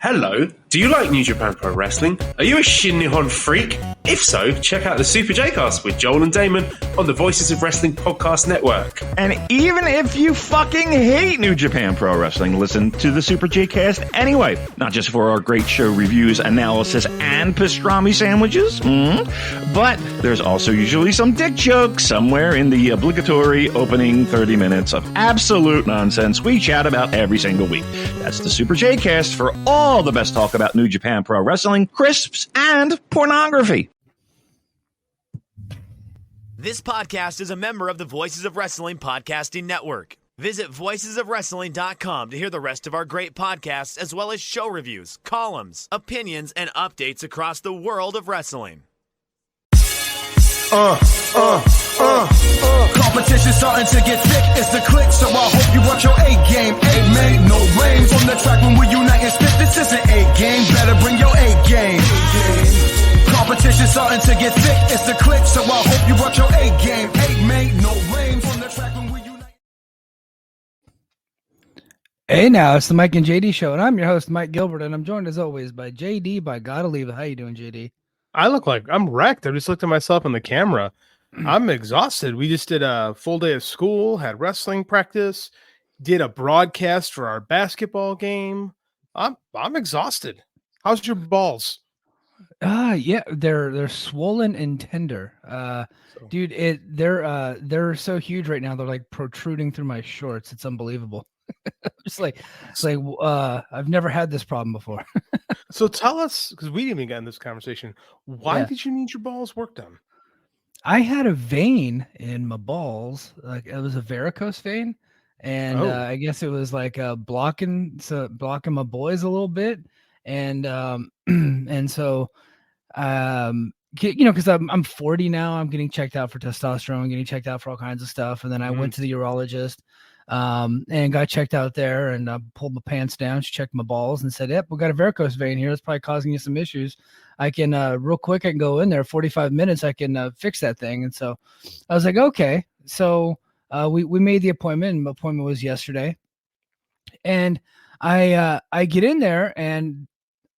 Hello, do you like New Japan Pro Wrestling? Are you a Shin Nihon freak? If so, check out the Super J-Cast with Joel and Damon on the Voices of Wrestling Podcast Network. And even if you fucking hate New Japan Pro Wrestling, listen to the Super J-Cast anyway. Not just for our great show reviews, analysis, and pastrami sandwiches, but there's also usually some dick jokes somewhere in the obligatory opening 30 minutes of absolute nonsense we chat about every single week. That's the Super J-Cast for all the best talk about New Japan Pro Wrestling, crisps, and pornography. This podcast is a member of the Voices of Wrestling Podcasting Network. Visit voicesofwrestling.com to hear the rest of our great podcasts, as well as show reviews, columns, opinions, and updates across the world of wrestling. Competition starting to get thick, it's the click, so I hope you watch your A-game. A-made, no rain from the track when we unite and spit. This is an A-game, better bring your A-game. Competition starting to get thick, it's the click, so I hope you watch your A-game. A-made, no rain from the track when we unite. Hey now, it's the Mike and JD show, and I'm your host, Mike Gilbert, and I'm joined as always by JD by Gotta Leave It. How you doing, JD? I look like I'm wrecked. I just looked at myself in the camera. I'm exhausted. We just did a full day of school, had wrestling practice, did a broadcast for our basketball game. I'm exhausted. How's your balls? Yeah, they're swollen and tender. Dude, they're so huge right now. They're like protruding through my shorts. It's unbelievable. It's like I've never had this problem before. So tell us, because we didn't even get in this conversation, why did you need your balls work done? I had a vein in my balls, like it was a varicose vein, and I guess it was like blocking my boys a little bit, and so because I'm 40 now, I'm getting checked out for testosterone, getting checked out for all kinds of stuff, and then I went to the urologist. And got checked out there, and pulled my pants down. She checked my balls and said, "Yep, we got a varicose vein here. It's probably causing you some issues. I can real quick. I can go in there 45 minutes. I can fix that thing." And so I was like, "Okay." So we made the appointment. And my appointment was yesterday, and I get in there, and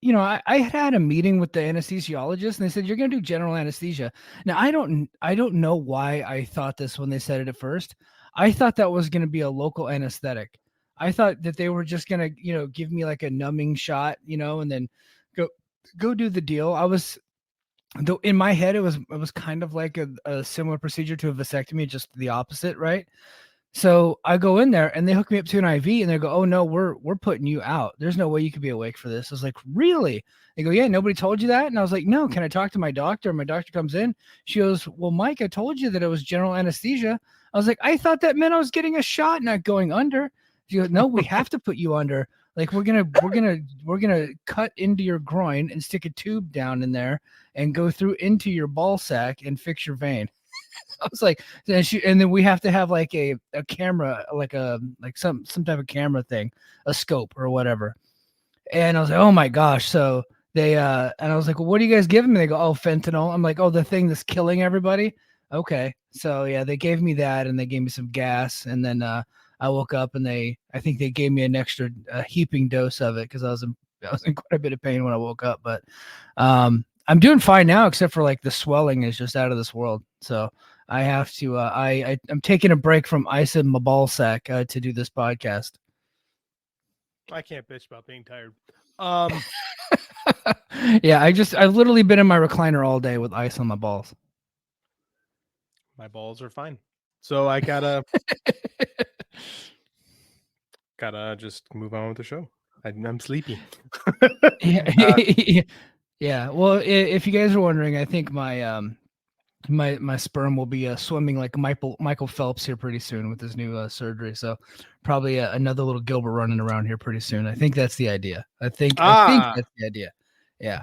I had a meeting with the anesthesiologist, and they said, "You're going to do general anesthesia." Now I don't know why I thought this when they said it at first. I thought that was going to be a local anesthetic. I thought that they were just going to, give me like a numbing shot, and then go do the deal. In my head, it was kind of like a similar procedure to a vasectomy, just the opposite, right? So I go in there and they hook me up to an IV, and they go, "Oh no, we're putting you out. There's no way you could be awake for this." I was like, "Really?" They go, "Yeah, nobody told you that?" And I was like, "No, can I talk to my doctor?" And my doctor comes in. She goes, "Well, Mike, I told you that it was general anesthesia." I was like, "I thought that meant I was getting a shot, not going under." She goes, "No, we have to put you under. Like we're gonna cut into your groin and stick a tube down in there and go through into your ball sack and fix your vein." I was like, and then we have to have like a camera, like some type of camera thing, a scope or whatever. And I was like, "Oh my gosh!" So they and I was like, "Well, what are you guys giving me?" They go, "Oh, fentanyl." I'm like, "Oh, the thing that's killing everybody." Okay. So yeah, they gave me that, and they gave me some gas, and then I woke up, and I think they gave me an extra heaping dose of it because I was in quite a bit of pain when I woke up. But I'm doing fine now, except for like the swelling is just out of this world. So I have to I'm taking a break from ice in my ball sack to do this podcast. I can't bitch about being tired. Yeah, I've literally been in my recliner all day with ice on my balls. My balls are fine. So I gotta just move on with the show. I'm sleepy. Yeah. Well, if you guys are wondering, I think my my sperm will be swimming like Michael Phelps here pretty soon with his new surgery. So probably another little Gilbert running around here pretty soon. I think that's the idea. I think that's the idea. Yeah.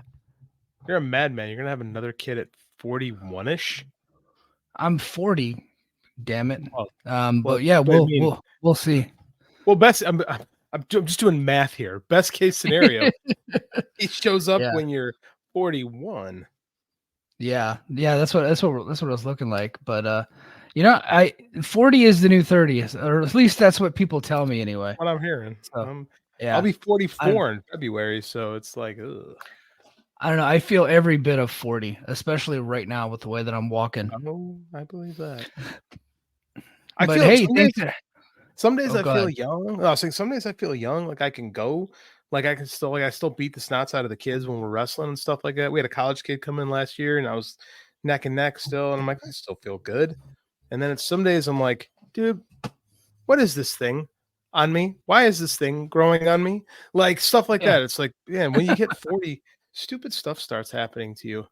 You're a madman. You're gonna have another kid at 41ish. I'm 40. Damn it. But yeah, we'll see. Well, I'm just doing math here. Best case scenario, he shows up when you're 41. Yeah, that's what it was looking like. But 40 is the new 30, or at least that's what people tell me anyway. What I'm hearing. So, Yeah. I'll be 44 in February, so it's like, ugh. I don't know. I feel every bit of 40, especially right now with the way that I'm walking. Oh, I believe that. But hey, thanks. Some days Oh, I go feel ahead. young. I was saying some days I feel young, like I can go, like I still beat the snots out of the kids when we're wrestling and stuff like that. We had a college kid come in last year, and I was neck and neck still, and I'm like, I still feel good. And then it's some days I'm like, dude, what is this thing on me? Why is this thing growing on me? Like stuff like Yeah. that. It's like, yeah, when you hit 40, stupid stuff starts happening to you.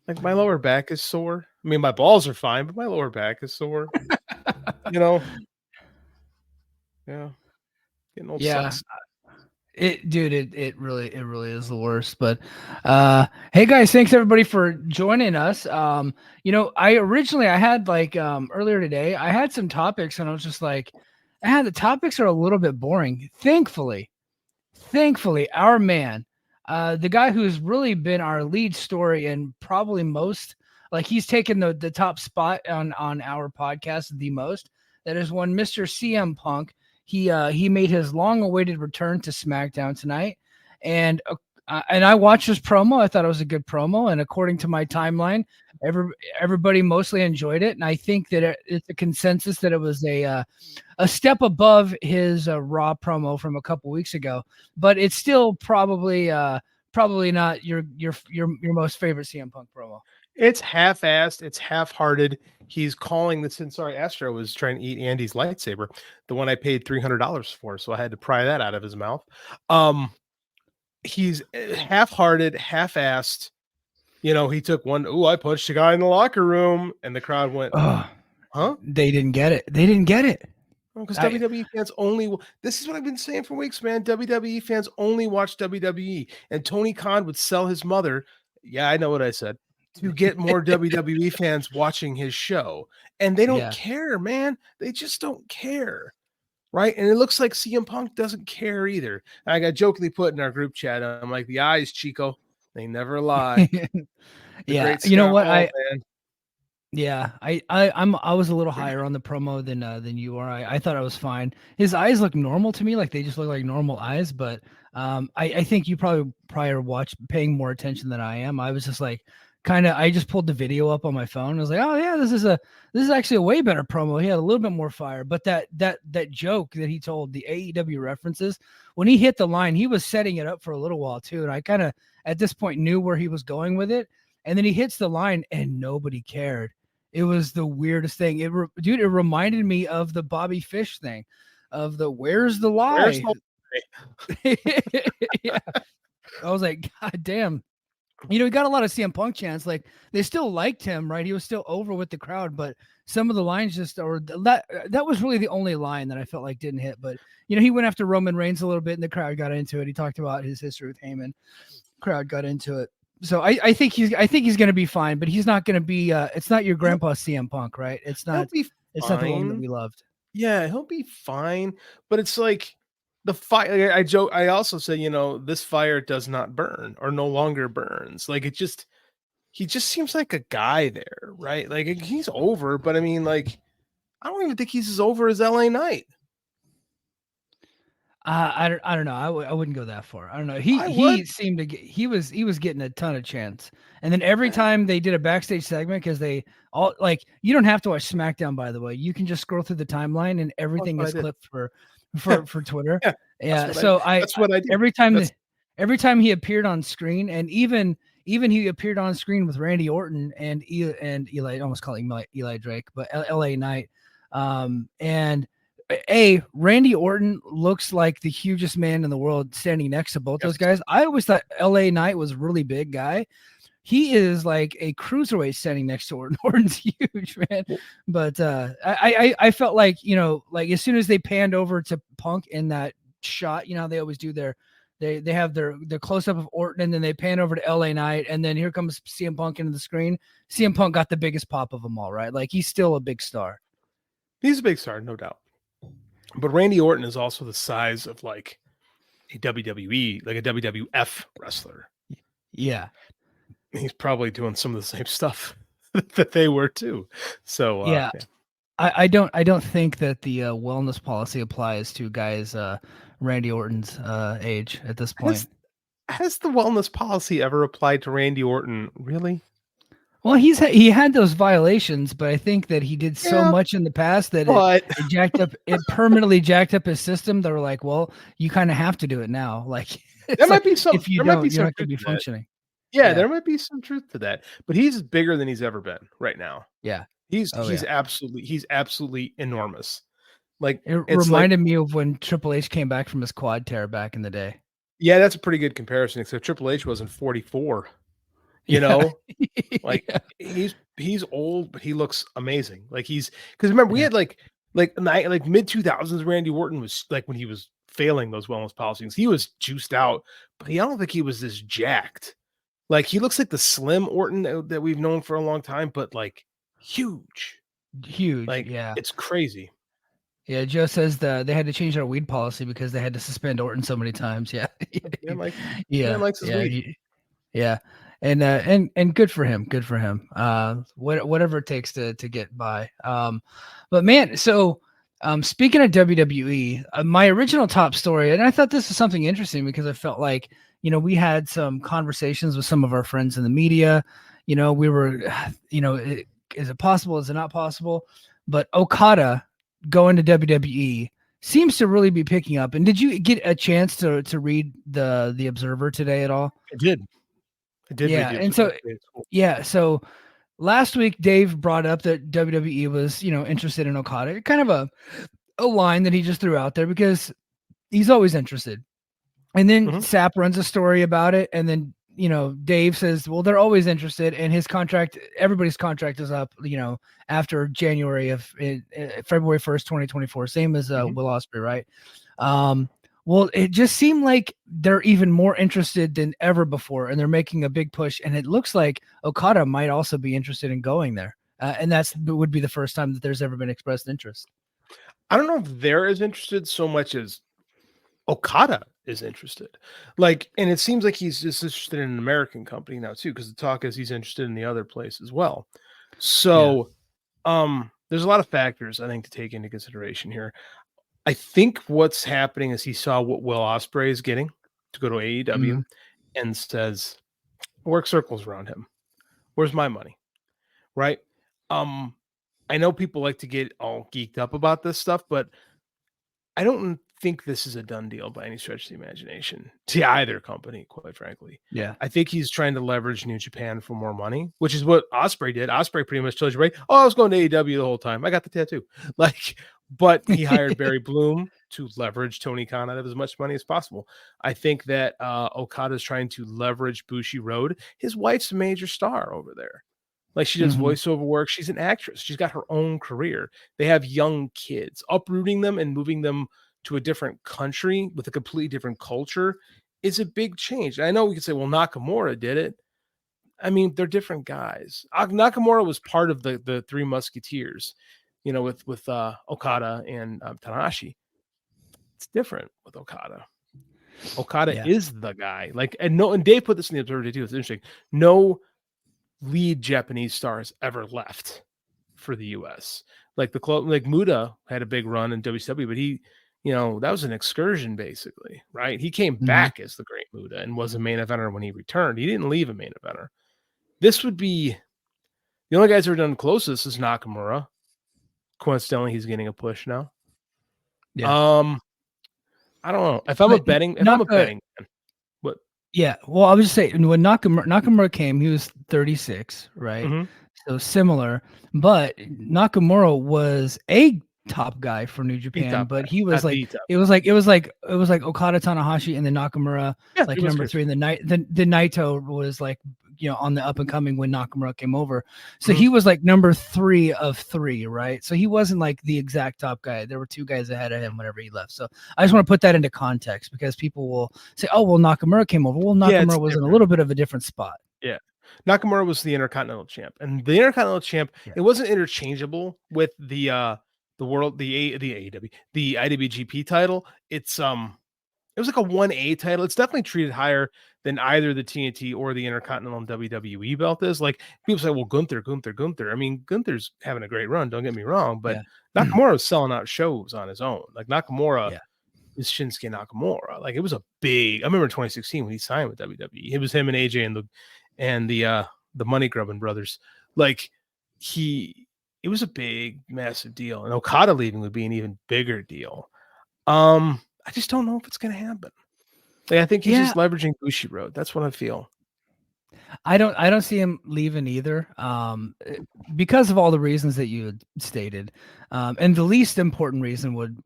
Like my lower back is sore. I mean, my balls are fine, but my lower back is sore. You know, yeah, getting old Yeah. sucks. It really is the worst. But hey guys, thanks everybody for joining us. I originally I had like earlier today, I had some topics and I was just like, the topics are a little bit boring. Thankfully, our man, the guy who's really been our lead story and probably most like he's taken the top spot on our podcast the most. That is one Mr. CM Punk. He made his long-awaited return to SmackDown tonight, and I watched his promo. I thought it was a good promo, and according to my timeline, everybody mostly enjoyed it. And I think that it's a consensus that it was a step above his Raw promo from a couple weeks ago, but it's still probably not your most favorite CM Punk promo. It's half-assed. It's half-hearted. He's calling this in. Sorry, Astro was trying to eat Andy's lightsaber, the one I paid $300 for, so I had to pry that out of his mouth. He's half-hearted, half-assed. You know, he took one. Oh, I punched a guy in the locker room, and the crowd went, "Huh?" They didn't get it. Because WWE fans only. This is what I've been saying for weeks, man. WWE fans only watch WWE, and Tony Khan would sell his mother. Yeah, I know what I said. To get more WWE fans watching his show. And they don't care, man. They just don't care. Right? And it looks like CM Punk doesn't care either. I got jokingly put in our group chat. I'm like, the eyes, Chico, they never lie. Yeah. You know what? I was a little higher on the promo than you are. I thought I was fine. His eyes look normal to me, like they just look like normal eyes. But I think you probably prior paying more attention than I am. I was just like, I just pulled the video up on my phone. I was like, oh yeah, this is actually a way better promo. He had a little bit more fire. But that joke that he told, the AEW references, when he hit the line, he was setting it up for a little while too. And I kind of at this point knew where he was going with it. And then he hits the line and nobody cared. It was the weirdest thing. It reminded me of the Bobby Fish thing, of the where's the lie? Yeah. I was like, God damn. You know, he got a lot of CM Punk chants. Like they still liked him, right? He was still over with the crowd, but some of the lines that was really the only line that I felt like didn't hit. But you know, he went after Roman Reigns a little bit, and the crowd got into it. He talked about his history with Heyman. Crowd got into it. So I think he's going to be fine, but he's not going to be. It's not your grandpa CM Punk, right? It's not. It's not the one that we loved. Yeah, he'll be fine, but it's like. The fire, I joke. I also say, you know, this fire does not burn or no longer burns. Like he just seems like a guy there, right? Like he's over, but I mean, like, I don't even think he's as over as LA Knight. I don't know. I wouldn't go that far. I don't know. He seemed to get. He was getting a ton of chants, and then every time they did a backstage segment, because they all like you don't have to watch SmackDown, by the way. You can just scroll through the timeline, and everything is clipped for Twitter. Yeah. So that's what I did. Every time he appeared on screen, and even he appeared on screen with Randy Orton and Eli, I almost calling him Eli Drake, but LA Knight. And Randy Orton looks like the hugest man in the world standing next to both those guys. I always thought LA Knight was a really big guy. He is like a cruiserweight standing next to Orton. Orton's huge, man. But I felt like, you know, like as soon as they panned over to Punk in that shot, you know, they always do they have their close up of Orton, and then they pan over to LA Knight, and then here comes CM Punk into the screen. CM Punk got the biggest pop of them all, right? Like he's still a big star. He's a big star, no doubt. But Randy Orton is also the size of like a WWE, like a WWF wrestler. Yeah. He's probably doing some of the same stuff that they were too. So yeah. I don't think that the wellness policy applies to guys Randy Orton's age at this point. Has the wellness policy ever applied to Randy Orton? Really? Well, he had those violations, but I think that he did so Yeah, much in the past that but it permanently jacked up his system. They were like, well, you kind of have to do it now. Like, there might be some. if you There might don't, be you're some not going truth to be to that. functioning. Yeah, Yeah. there might be some truth to that. But he's bigger than he's ever been right now. Yeah. He's Yeah. absolutely enormous. Like It it's reminded me of when Triple H came back from his quad tear back in the day. Yeah, that's a pretty good comparison. Except Triple H wasn't 44. You know, like he's old, but he looks amazing. Like because remember we had like mid 2000s Randy Orton was like when he was failing those wellness policies, he was juiced out, but I don't think he was this jacked. Like he looks like the slim Orton that we've known for a long time, but like huge. Like yeah. it's crazy. Yeah, Joe says they had to change their weed policy because they had to suspend Orton so many times. Yeah. Man likes his weed. Yeah. And good for him. Good for him. Whatever it takes to get by. But man, so speaking of WWE, my original top story, and I thought this was something interesting because I felt like, we had some conversations with some of our friends in the media. We were, is it possible? Is it not possible? But Okada going to WWE seems to really be picking up. And did you get a chance to read the Observer today at all? I did. Yeah, and so last week Dave brought up that WWE was, interested in Okada. Kind of a line that he just threw out there because he's always interested. And then Sap runs a story about it, and then Dave says, well, they're always interested, and everybody's contract is up, after January of February 1st, 2024, same as Will Ospreay, right? Well, it just seemed like they're even more interested than ever before, and they're making a big push. And it looks like Okada might also be interested in going there, and would be the first time that there's ever been expressed interest. I don't know if they're as interested so much as Okada is interested. Like, and it seems like he's just interested in an American company now too, because the talk is he's interested in the other place as well. So, there's a lot of factors I think to take into consideration here. I think what's happening is he saw what Will Ospreay is getting to go to AEW and says, work circles around him. Where's my money? Right. I know people like to get all geeked up about this stuff, but I don't think this is a done deal by any stretch of the imagination to either company, quite frankly. Yeah. I think he's trying to leverage New Japan for more money, which is what Ospreay did. Ospreay pretty much told you, right? Oh, I was going to AEW the whole time. I got the tattoo. But he hired Barry Bloom to leverage Tony Khan out of as much money as possible. I think that Okada is trying to leverage Bushi Road. His wife's a major star over there. Like she does voiceover work. She's an actress. She's got her own career. They have young kids. Uprooting them and moving them to a different country with a completely different culture is a big change. I know we can say, well, Nakamura did it. I mean, they're different guys. Nakamura was part of the Three Musketeers, with Okada and Tanahashi. It's different with Okada. Okada is the guy. And Dave put this in the Observer too. It's interesting. No lead Japanese stars ever left for the US. Like Muda had a big run in WCW, but he, that was an excursion basically, right? He came back as the Great Muda and was a main eventer when he returned. He didn't leave a main eventer. This would be the only guys who are done closest is Nakamura. Coincidentally, he's getting a push now. Yeah. I don't know if I'm a betting man. What? Yeah. Well, I was just saying when Nakamura came, he was 36, right? So similar, but Nakamura was a top guy for New Japan, but he was it was like Okada, Tanahashi, and then Nakamura number 3, and the Naito was on the up and coming when Nakamura came over. So he was like number 3 of 3, right? So he wasn't like the exact top guy. There were 2 guys ahead of him whenever he left. So I just want to put that into context because people will say, oh, well, Nakamura came over. Well, Nakamura was in a little bit of a different spot. Yeah. Nakamura was the Intercontinental champ, and the Intercontinental champ, it wasn't interchangeable with the IWGP title. It was like a 1A title. It's definitely treated higher than either the TNT or the Intercontinental and WWE belt is. Like people say, well, Gunther. I mean, Gunther's having a great run. Don't get me wrong, but Nakamura was selling out shows on his own. Like Nakamura is Shinsuke Nakamura. Like, it was a big. I remember in 2016 when he signed with WWE. It was him and AJ and the Money Grubbin brothers. Like, it was a big, massive deal. And Okada leaving would be an even bigger deal. I just don't know if it's going to happen. Like, I think he's just leveraging Bushiroad. That's what I feel. I don't see him leaving either. Because of all the reasons that you had stated. And the least important reason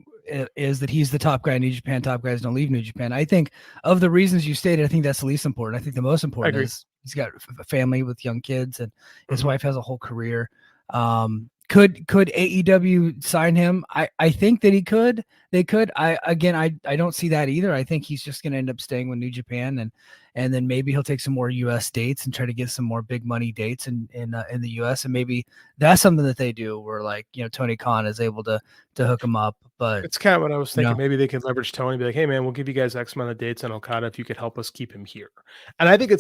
is that he's the top guy in New Japan. Top guys don't leave New Japan. I think of the reasons you stated, I think that's the least important. I think the most important is he's got a family with young kids, and his wife has a whole career. Could AEW sign him? I think that he could. They could. I don't see that either. I think he's just going to end up staying with New Japan, and then maybe he'll take some more U.S. dates and try to get some more big money dates in the U.S. And maybe that's something that they do, where, like, Tony Khan is able to hook him up. But it's kind of what I was thinking. Maybe they can leverage Tony, be like, "Hey man, we'll give you guys X amount of dates on Okada if you could help us keep him here." And I think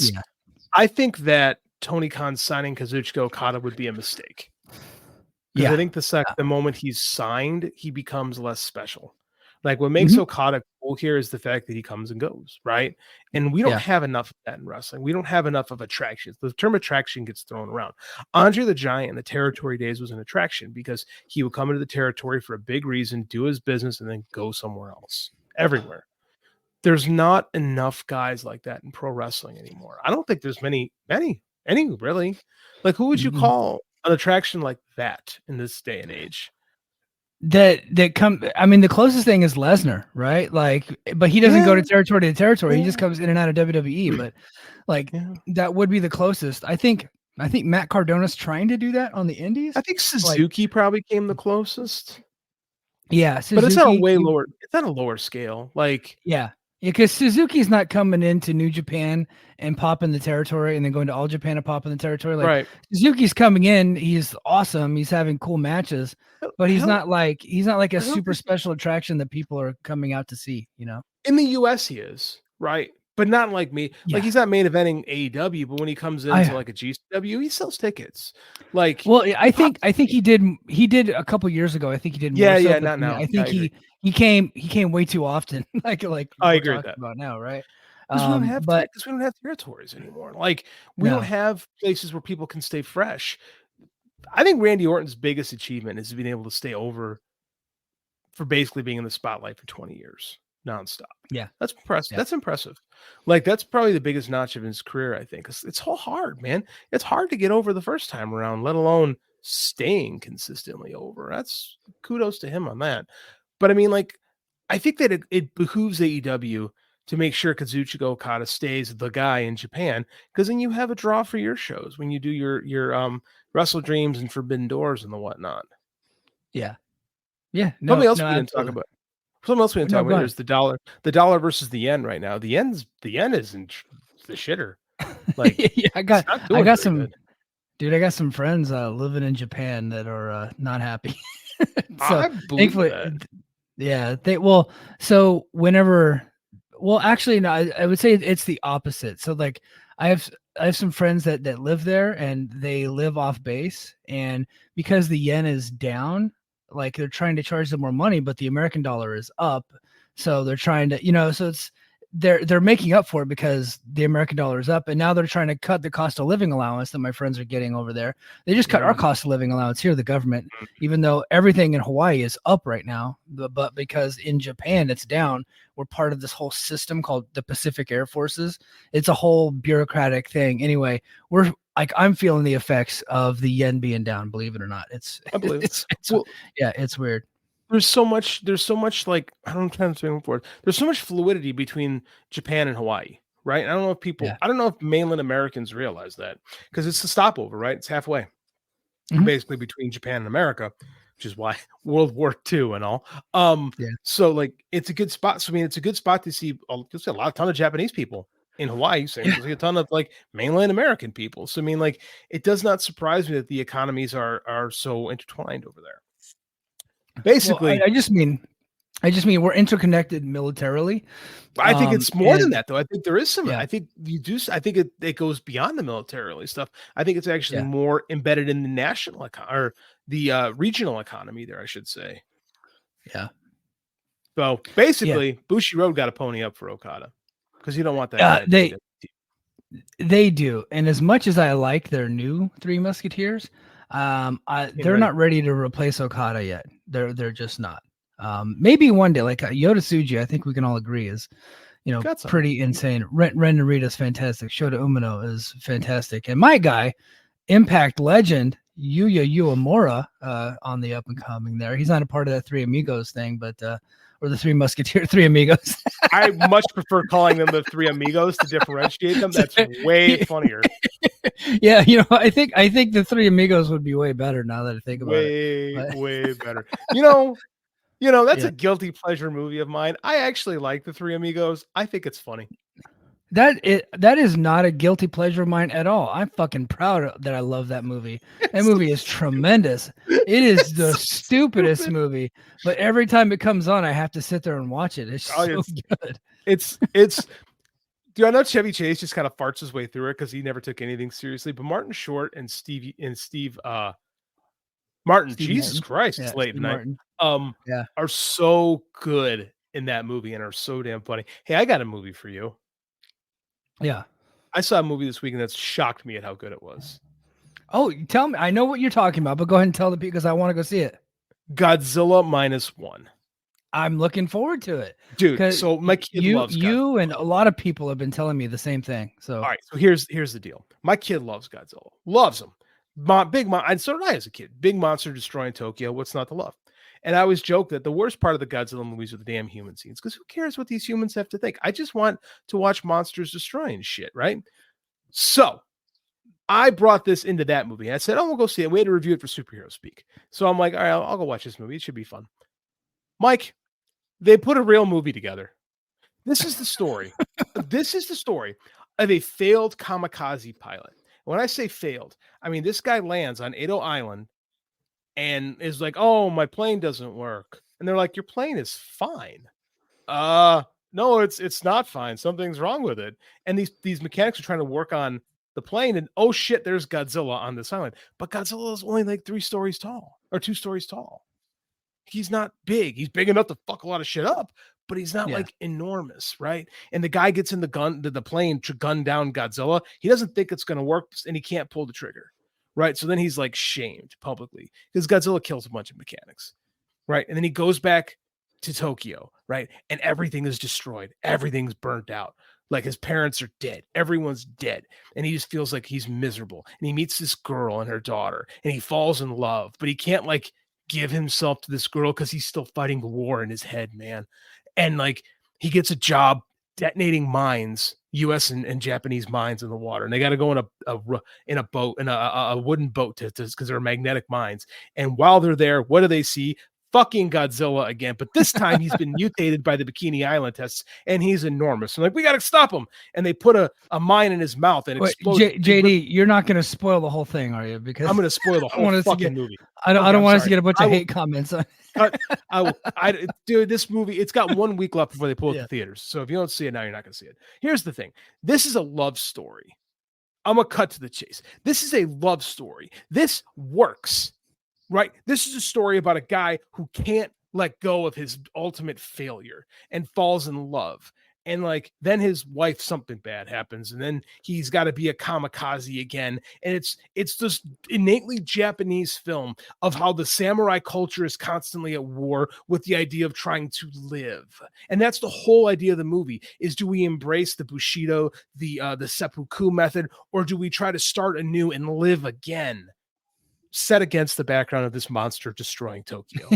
I think that Tony Khan signing Kazuchika Okada would be a mistake. I think the moment he's signed, he becomes less special. Like, what makes Okada cool here is the fact that he comes and goes, right? And we don't have enough of that in wrestling. We don't have enough of attractions. The term attraction gets thrown around. Andre the Giant in the territory days was an attraction because he would come into the territory for a big reason, do his business, and then go somewhere else, everywhere. There's not enough guys like that in pro wrestling anymore. I don't think there's many really. Like, who would you call an attraction like that in this day and age? I mean, the closest thing is Lesnar, right? Like, but he doesn't go to territory to territory. He just comes in and out of WWE. But like, that would be the closest. I think Matt Cardona's trying to do that on the Indies. I think Suzuki probably came the closest. Yeah, Suzuki, but it's not a way lower. It's not a lower scale. Like, because Suzuki's not coming into New Japan and popping the territory and then going to All Japan and popping the territory. Like, Suzuki's coming in, he's awesome, he's having cool matches, but he's not like a super special attraction that people are coming out to see. In the US, he is, right? But not like me. Like, he's not main eventing AEW, but when he comes into like a GCW, he sells tickets. Like, well, I think he did a couple years ago. I think he did more. Not now. I think he came way too often. like I agree with that about now, right? Because we don't have territories anymore. Like, we don't have places where people can stay fresh. I think Randy Orton's biggest achievement is being able to stay over for basically being in the spotlight for 20 years nonstop. Yeah, that's impressive. That's impressive. Like, that's probably the biggest notch of his career, I think. It's all hard, man. It's hard to get over the first time around, let alone staying consistently over. That's kudos to him on that. But I mean, like, I think that it behooves AEW to make sure Kazuchika Okada stays the guy in Japan, because then you have a draw for your shows when you do your Wrestle Dreams and Forbidden Doors and the whatnot. Yeah. Something else we didn't talk about. Is the dollar versus the yen right now. The yen is in the shitter. Like, I got some good. Dude, I got some friends living in Japan that are not happy. So, I believe that. Yeah, actually, no, I would say it's the opposite. So, like, I have some friends that live there, and they live off base, and because the yen is down, like, they're trying to charge them more money, but the American dollar is up, so they're trying to, so it's they're making up for it because the American dollar is up, and now they're trying to cut the cost of living allowance that my friends are getting over there. They just cut our cost of living allowance here, the government, even though everything in Hawaii is up right now, but because in Japan it's down. We're part of this whole system called the Pacific Air Forces. It's a whole bureaucratic thing. Anyway, I'm feeling the effects of the yen being down, believe it or not. I believe it's weird. There's so much like, I don't know for it. There's so much fluidity between Japan and Hawaii, right? I don't know if mainland Americans realize that, because it's a stopover, right? It's halfway, basically, between Japan and America, which is why World War II and all. So, like, it's a good spot. So, I mean, it's a good spot to see. You'll see a ton of Japanese people in Hawaii. So you'll see a ton of, like, mainland American people. So, I mean, like, it does not surprise me that the economies are so intertwined over there. Basically, I just mean we're interconnected militarily. I think it's more than that, though. I think there is some. I think you do. I think it goes beyond the militarily stuff. I think it's actually more embedded in the national or the regional economy there, I should say. Yeah. So basically, Bushiroad got a pony up for Okada because you don't want that. They do, and as much as I like their new Three Musketeers, they're not ready to replace Okada yet. They're just not. Maybe one day, like Yoda Tsuji, I think we can all agree is, pretty insane. Ren Narita's fantastic. Shota Umino is fantastic, and my guy, Impact legend Yuya Uemura, on the up and coming. There, he's not a part of that Three Amigos thing, but or the Three Musketeer Three Amigos. I much prefer calling them the Three Amigos to differentiate them. That's way funnier. Yeah, I think the Three Amigos would be way better now that I think about it. Way better. That's a guilty pleasure movie of mine. I actually like the Three Amigos. I think it's funny. That is not a guilty pleasure of mine at all. I'm fucking proud that I love that movie. That movie is tremendous. It is the stupidest movie, but every time it comes on, I have to sit there and watch it. It's so good. It's. Dude, I know Chevy Chase just kind of farts his way through it because he never took anything seriously. But Martin Short and Steve Martin, Jesus Christ, it's late night. Are so good in that movie and are so damn funny. Hey, I got a movie for you. Yeah. I saw a movie this weekend that shocked me at how good it was. Oh, tell me. I know what you're talking about, but go ahead and tell the people because I want to go see it. Godzilla -1. I'm looking forward to it. Dude, so my kid loves Godzilla. You and a lot of people have been telling me the same thing. So all right, so here's the deal. My kid loves Godzilla. Loves him. And so did I as a kid. Big monster destroying Tokyo. What's not to love? And I always joke that the worst part of the Godzilla movies are the damn human scenes, because who cares what these humans have to think? I just want to watch monsters destroying shit, right? So I brought this into that movie. I said, we'll go see it. We had to review it for Superhero Speak. So I'm like, all right, I'll go watch this movie. It should be fun. Mike, they put a real movie together. This is the story. This is the story of a failed kamikaze pilot. When I say failed, I mean this guy lands on Edo Island and is like, oh, my plane doesn't work. And they're like, your plane is fine. No, it's not fine. Something's wrong with it. And these mechanics are trying to work on the plane, and oh shit, there's Godzilla on this island. But Godzilla is only like 3 stories tall or 2 stories tall. He's not big. He's big enough to fuck a lot of shit up, but he's not like enormous, right? And the guy gets in the plane to gun down Godzilla. He doesn't think it's going to work, and he can't pull the trigger. Right. So then he's like shamed publicly because Godzilla kills a bunch of mechanics. Right. And then he goes back to Tokyo. Right. And everything is destroyed. Everything's burnt out. Like his parents are dead. Everyone's dead. And he just feels like he's miserable. And he meets this girl and her daughter and he falls in love, but he can't like give himself to this girl because he's still fighting the war in his head, man. And like he gets a job detonating mines, U.S. and Japanese mines in the water, and they got to go in a boat, in a wooden boat, because they're magnetic mines. And while they're there, what do they see? Fucking Godzilla again, but this time he's been mutated by the Bikini Island tests, and he's enormous. So like, we got to stop him. And they put a mine in his mouth and explode. JD, you're not going to spoil the whole thing, are you? Because I'm going to spoil the whole fucking movie. I don't want us to get a bunch of hate comments on. Dude, this movie, it's got 1 week left before they pull it to theaters. So if you don't see it now, you're not going to see it. Here's the thing. This is a love story. I'm going to cut to the chase. This is a love story. This works. Right. This is a story about a guy who can't let go of his ultimate failure and falls in love. And like, then his wife, something bad happens, and then he's got to be a kamikaze again. And it's this innately Japanese film of how the samurai culture is constantly at war with the idea of trying to live. And that's the whole idea of the movie is, do we embrace the Bushido, the seppuku method, or do we try to start anew and live again? Set against the background of this monster destroying Tokyo.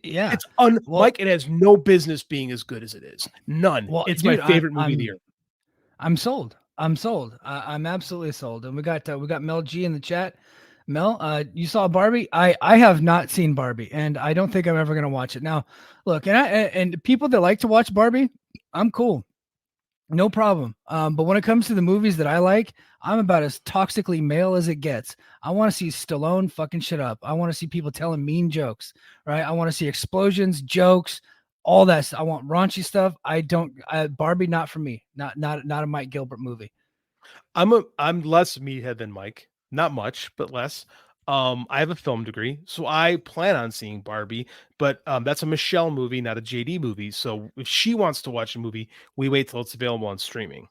Yeah. It's Mike, it has no business being as good as it is. None. Well, it's my favorite movie of the year. I'm sold. I'm absolutely sold. And we got Mel G in the chat. Mel, you saw Barbie? I have not seen Barbie, and I don't think I'm ever going to watch it. Now, look, and people that like to watch Barbie, I'm cool. No problem. But when it comes to the movies that I like, I'm about as toxically male as it gets. I want to see Stallone fucking shit up. I want to see people telling mean jokes, right? I want to see explosions, jokes, all that. I want raunchy stuff. Barbie, not for me. Not a Mike Gilbert movie. I'm less meathead than Mike. Not much, but less. I have a film degree, so I plan on seeing Barbie, but that's a Michelle movie, not a JD movie. So if she wants to watch a movie, we wait till it's available on streaming.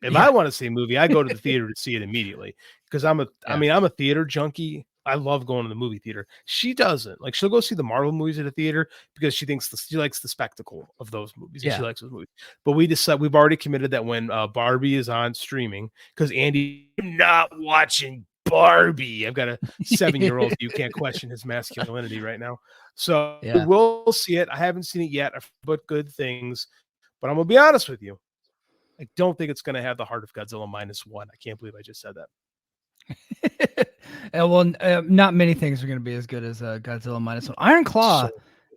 If I Yeah. want to see a movie, I go to the theater to see it immediately because I Yeah. mean, I'm a theater junkie. I love going to the movie theater. She doesn't. Like, she'll go see the Marvel movies at a theater because she likes the spectacle of those movies, and she Yeah. likes those movies. But we've already committed that when Barbie is on streaming, because Andy, I'm not watching Barbie. I've got a 7-year-old. You can't question his masculinity right now. So Yeah. we'll see it. I haven't seen it yet, but good things. But I'm gonna be honest with you. I don't think it's going to have the heart of Godzilla -1. I can't believe I just said that. Well, not many things are going to be as good as Godzilla -1. Iron Claw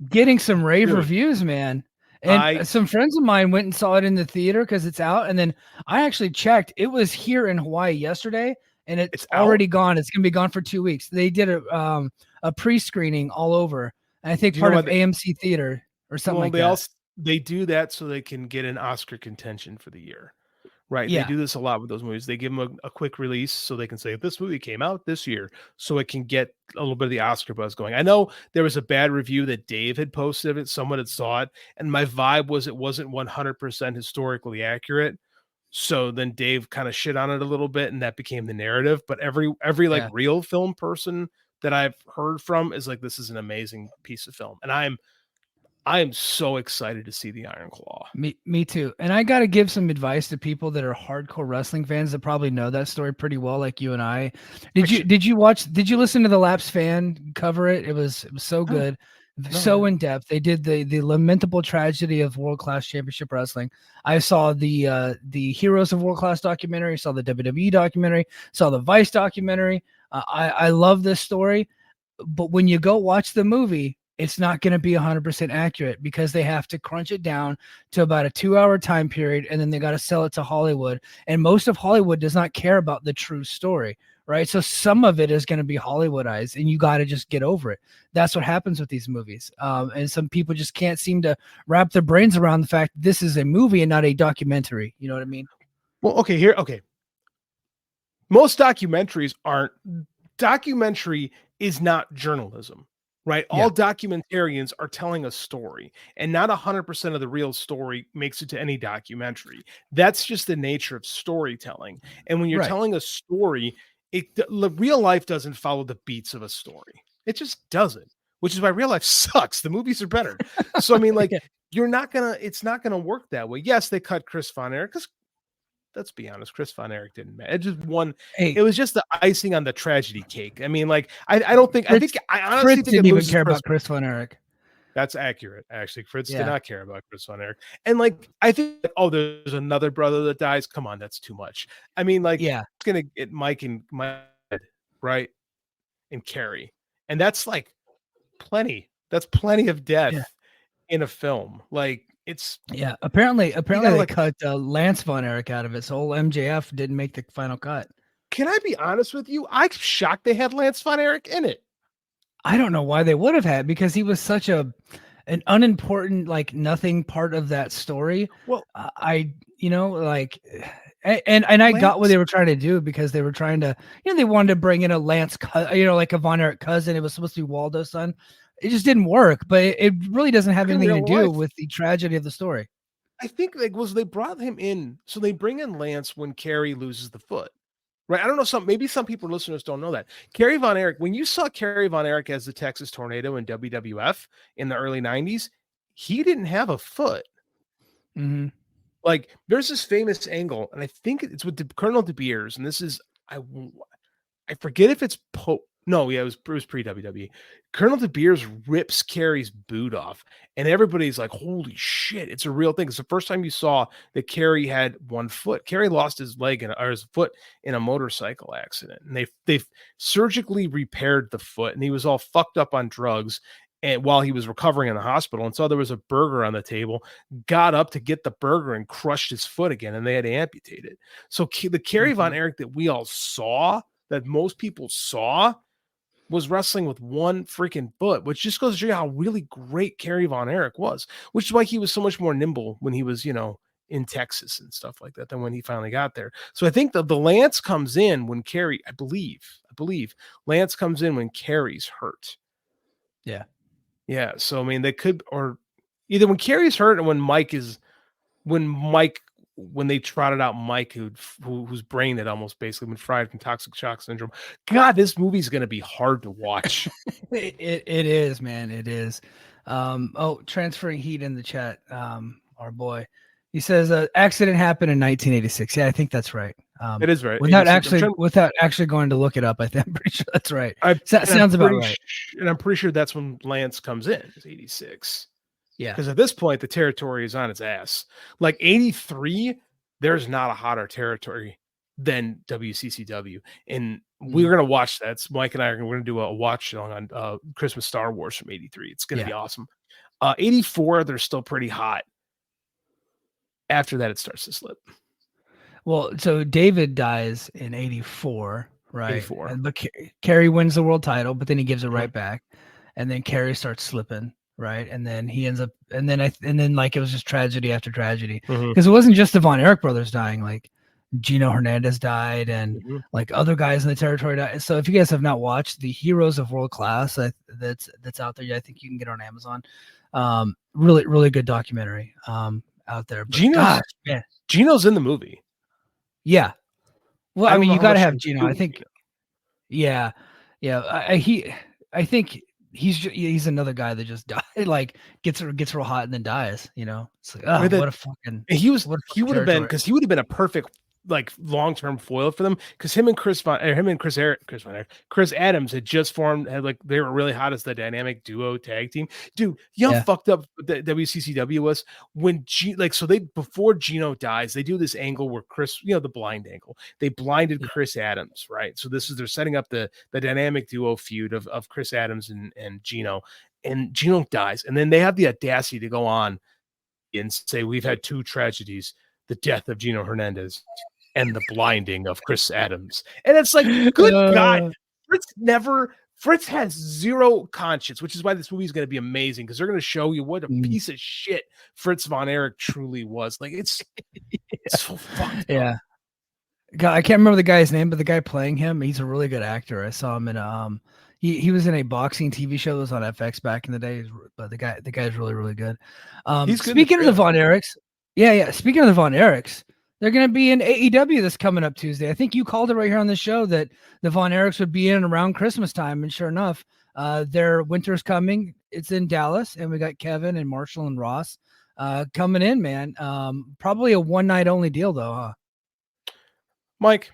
getting some rave Dude, reviews, man. And some friends of mine went and saw it in the theater because it's out. And then I actually checked. It was here in Hawaii yesterday, and it's already gone. It's going to be gone for 2 weeks. They did a pre-screening all over. And I think part of AMC Theater or something like that. They do that so they can get an Oscar contention for the year. Right. Yeah. They do this a lot with those movies. They give them a quick release so they can say this movie came out this year, so it can get a little bit of the Oscar buzz going. I know there was a bad review that Dave had posted of it. Someone had saw it, and my vibe was it wasn't 100% historically accurate. So then Dave kind of shit on it a little bit, and that became the narrative. But every like real film person that I've heard from is like, this is an amazing piece of film. And I am so excited to see the Iron Claw. Me too. And I got to give some advice to people that are hardcore wrestling fans that probably know that story pretty well, like you and I. Did you listen to the Laps fan cover it? It was so good. So in depth. They did the lamentable tragedy of World Class Championship Wrestling. I saw the Heroes of World Class documentary, saw the WWE documentary, saw the Vice documentary. I love this story, but when you go watch the movie, it's not going to be 100% accurate because they have to crunch it down to about a 2-hour time period, and then they got to sell it to Hollywood. And most of Hollywood does not care about the true story, right? So some of it is going to be Hollywoodized, and you got to just get over it. That's what happens with these movies. And some people just can't seem to wrap their brains around the fact this is a movie and not a documentary. You know what I mean? Well, okay. Most documentaries aren't. Documentary is not journalism. Right. Yeah. All documentarians are telling a story, and not 100% of the real story makes it to any documentary. That's just the nature of storytelling. And when you're telling a story, real life doesn't follow the beats of a story. It just doesn't, which is why real life sucks. The movies are better. So, I mean, like, it's not going to work that way. Yes, they cut Chris Von Erich because, let's be honest, Chris Von Erich didn't matter. It just won. It was just the icing on the tragedy cake. I mean, like, I honestly Fritz didn't even care about Chris Von Erich. That's accurate. Actually, Fritz did not care about Chris Von Erich. And like, I think, there's another brother that dies. Come on, that's too much. I mean, like, it's gonna get Mike, right, and Carrie, and that's like plenty. That's plenty of death in a film. Like, it's apparently they cut Lance Von Erich out of it, so old MJF didn't make the final cut. Can I be honest with you? I'm shocked they had Lance Von Erich in it. I don't know why they would have had, because he was such an unimportant, like, nothing part of that story. Well, I got what they were trying to do, because they were trying to, they wanted to bring in a Lance, like a Von Erich cousin. It was supposed to be Waldo's son. It just didn't work, but it really doesn't have anything to do with the tragedy of the story. I think they brought him in, so they bring in Lance when Carrie loses the foot, right? I don't know, maybe some people, listeners, don't know that. Kerry Von Erich, when you saw Kerry Von Erich as the Texas Tornado in WWF in the early 90s, he didn't have a foot. Mm-hmm. Like, there's this famous angle, and I think it's with Colonel De Beers, and this is, I forget if it's it was pre-WWE. Colonel De Beers rips Carrie's boot off, and everybody's like, holy shit, it's a real thing. It's the first time you saw that Carrie had one foot. Carrie lost his his foot in a motorcycle accident, and they surgically repaired the foot, and he was all fucked up on drugs, and while he was recovering in the hospital, and saw there was a burger on the table, got up to get the burger and crushed his foot again, and they had to amputate it. So the Kerry Von Erich that we all saw, that most people saw, was wrestling with one freaking foot, which just goes to show you how really great Kerry Von Erich was, which is why he was so much more nimble when he was, in Texas and stuff like that than when he finally got there. So I think the Lance comes in when Kerry, I believe believe Lance comes in when Carrie's hurt. Yeah. Yeah. So I mean, they could, or either when Carrie's hurt or when they trotted out Mike, whose brain had almost basically been fried from toxic shock syndrome. God, this movie's going to be hard to watch. It is, man. It is. Transferring heat in the chat. Our boy, he says, accident happened in 1986. Yeah, I think that's right. It is right. Without actually going to look it up, I'm pretty sure that's right. That sounds about right. And I'm pretty sure that's when Lance comes in. It's 86. Yeah. Because at this point, the territory is on its ass. Like 83, there's not a hotter territory than WCCW. And we're going to watch that. Mike and I are going to do a watch on Christmas Star Wars from 83. It's going to be awesome. 84, they're still pretty hot. After that, it starts to slip. Well, so David dies in 84, right? 84. But Kerry wins the world title, but then he gives it right back. And then Kerry starts slipping. Right. And then he ends up, and then like it was just tragedy after tragedy, because it wasn't just the Von Erich brothers dying. Like Gino Hernandez died, and like other guys in the territory died. So if you guys have not watched the Heroes of World Class, that's out there. I think you can get it on Amazon. Really, really good documentary out there. But Gino's in the movie. Yeah. Well, I mean, you got to have Gino. I think. Yeah. I think. He's another guy that just died, like gets real hot and then dies. It's like, what a fucking. He would have been, because he would have been a perfect like long-term foil for them, because him and Chris Adams had just formed, they were really hot as the dynamic duo tag team. Dude, fucked up the WCCW was when before Gino dies, they do this angle where Chris, the blind angle, they blinded Chris Adams, right? So they're setting up the dynamic duo feud of Chris Adams and Gino, and Gino dies, and then they have the audacity to go on and say, we've had two tragedies: the death of Gino Hernandez and the blinding of Chris Adams. And it's like, good God, Fritz has zero conscience, which is why this movie is going to be amazing, because they're going to show you what a piece of shit Fritz Von Erich truly was. Like, it's so fucked up. God, I can't remember the guy's name, but the guy playing him, he's a really good actor. I saw him in he was in a boxing TV show that was on FX back in the day, but the guy's really, really good. He's good. Speaking of the Von Erichs, speaking of the Von Erichs, they're going to be in AEW this coming up Tuesday. I think you called it right here on the show that the Von Erichs would be in around Christmas time. And sure enough, their winter's coming. It's in Dallas, and we got Kevin and Marshall and Ross coming in, man. Probably a one-night only deal, though, huh? Mike,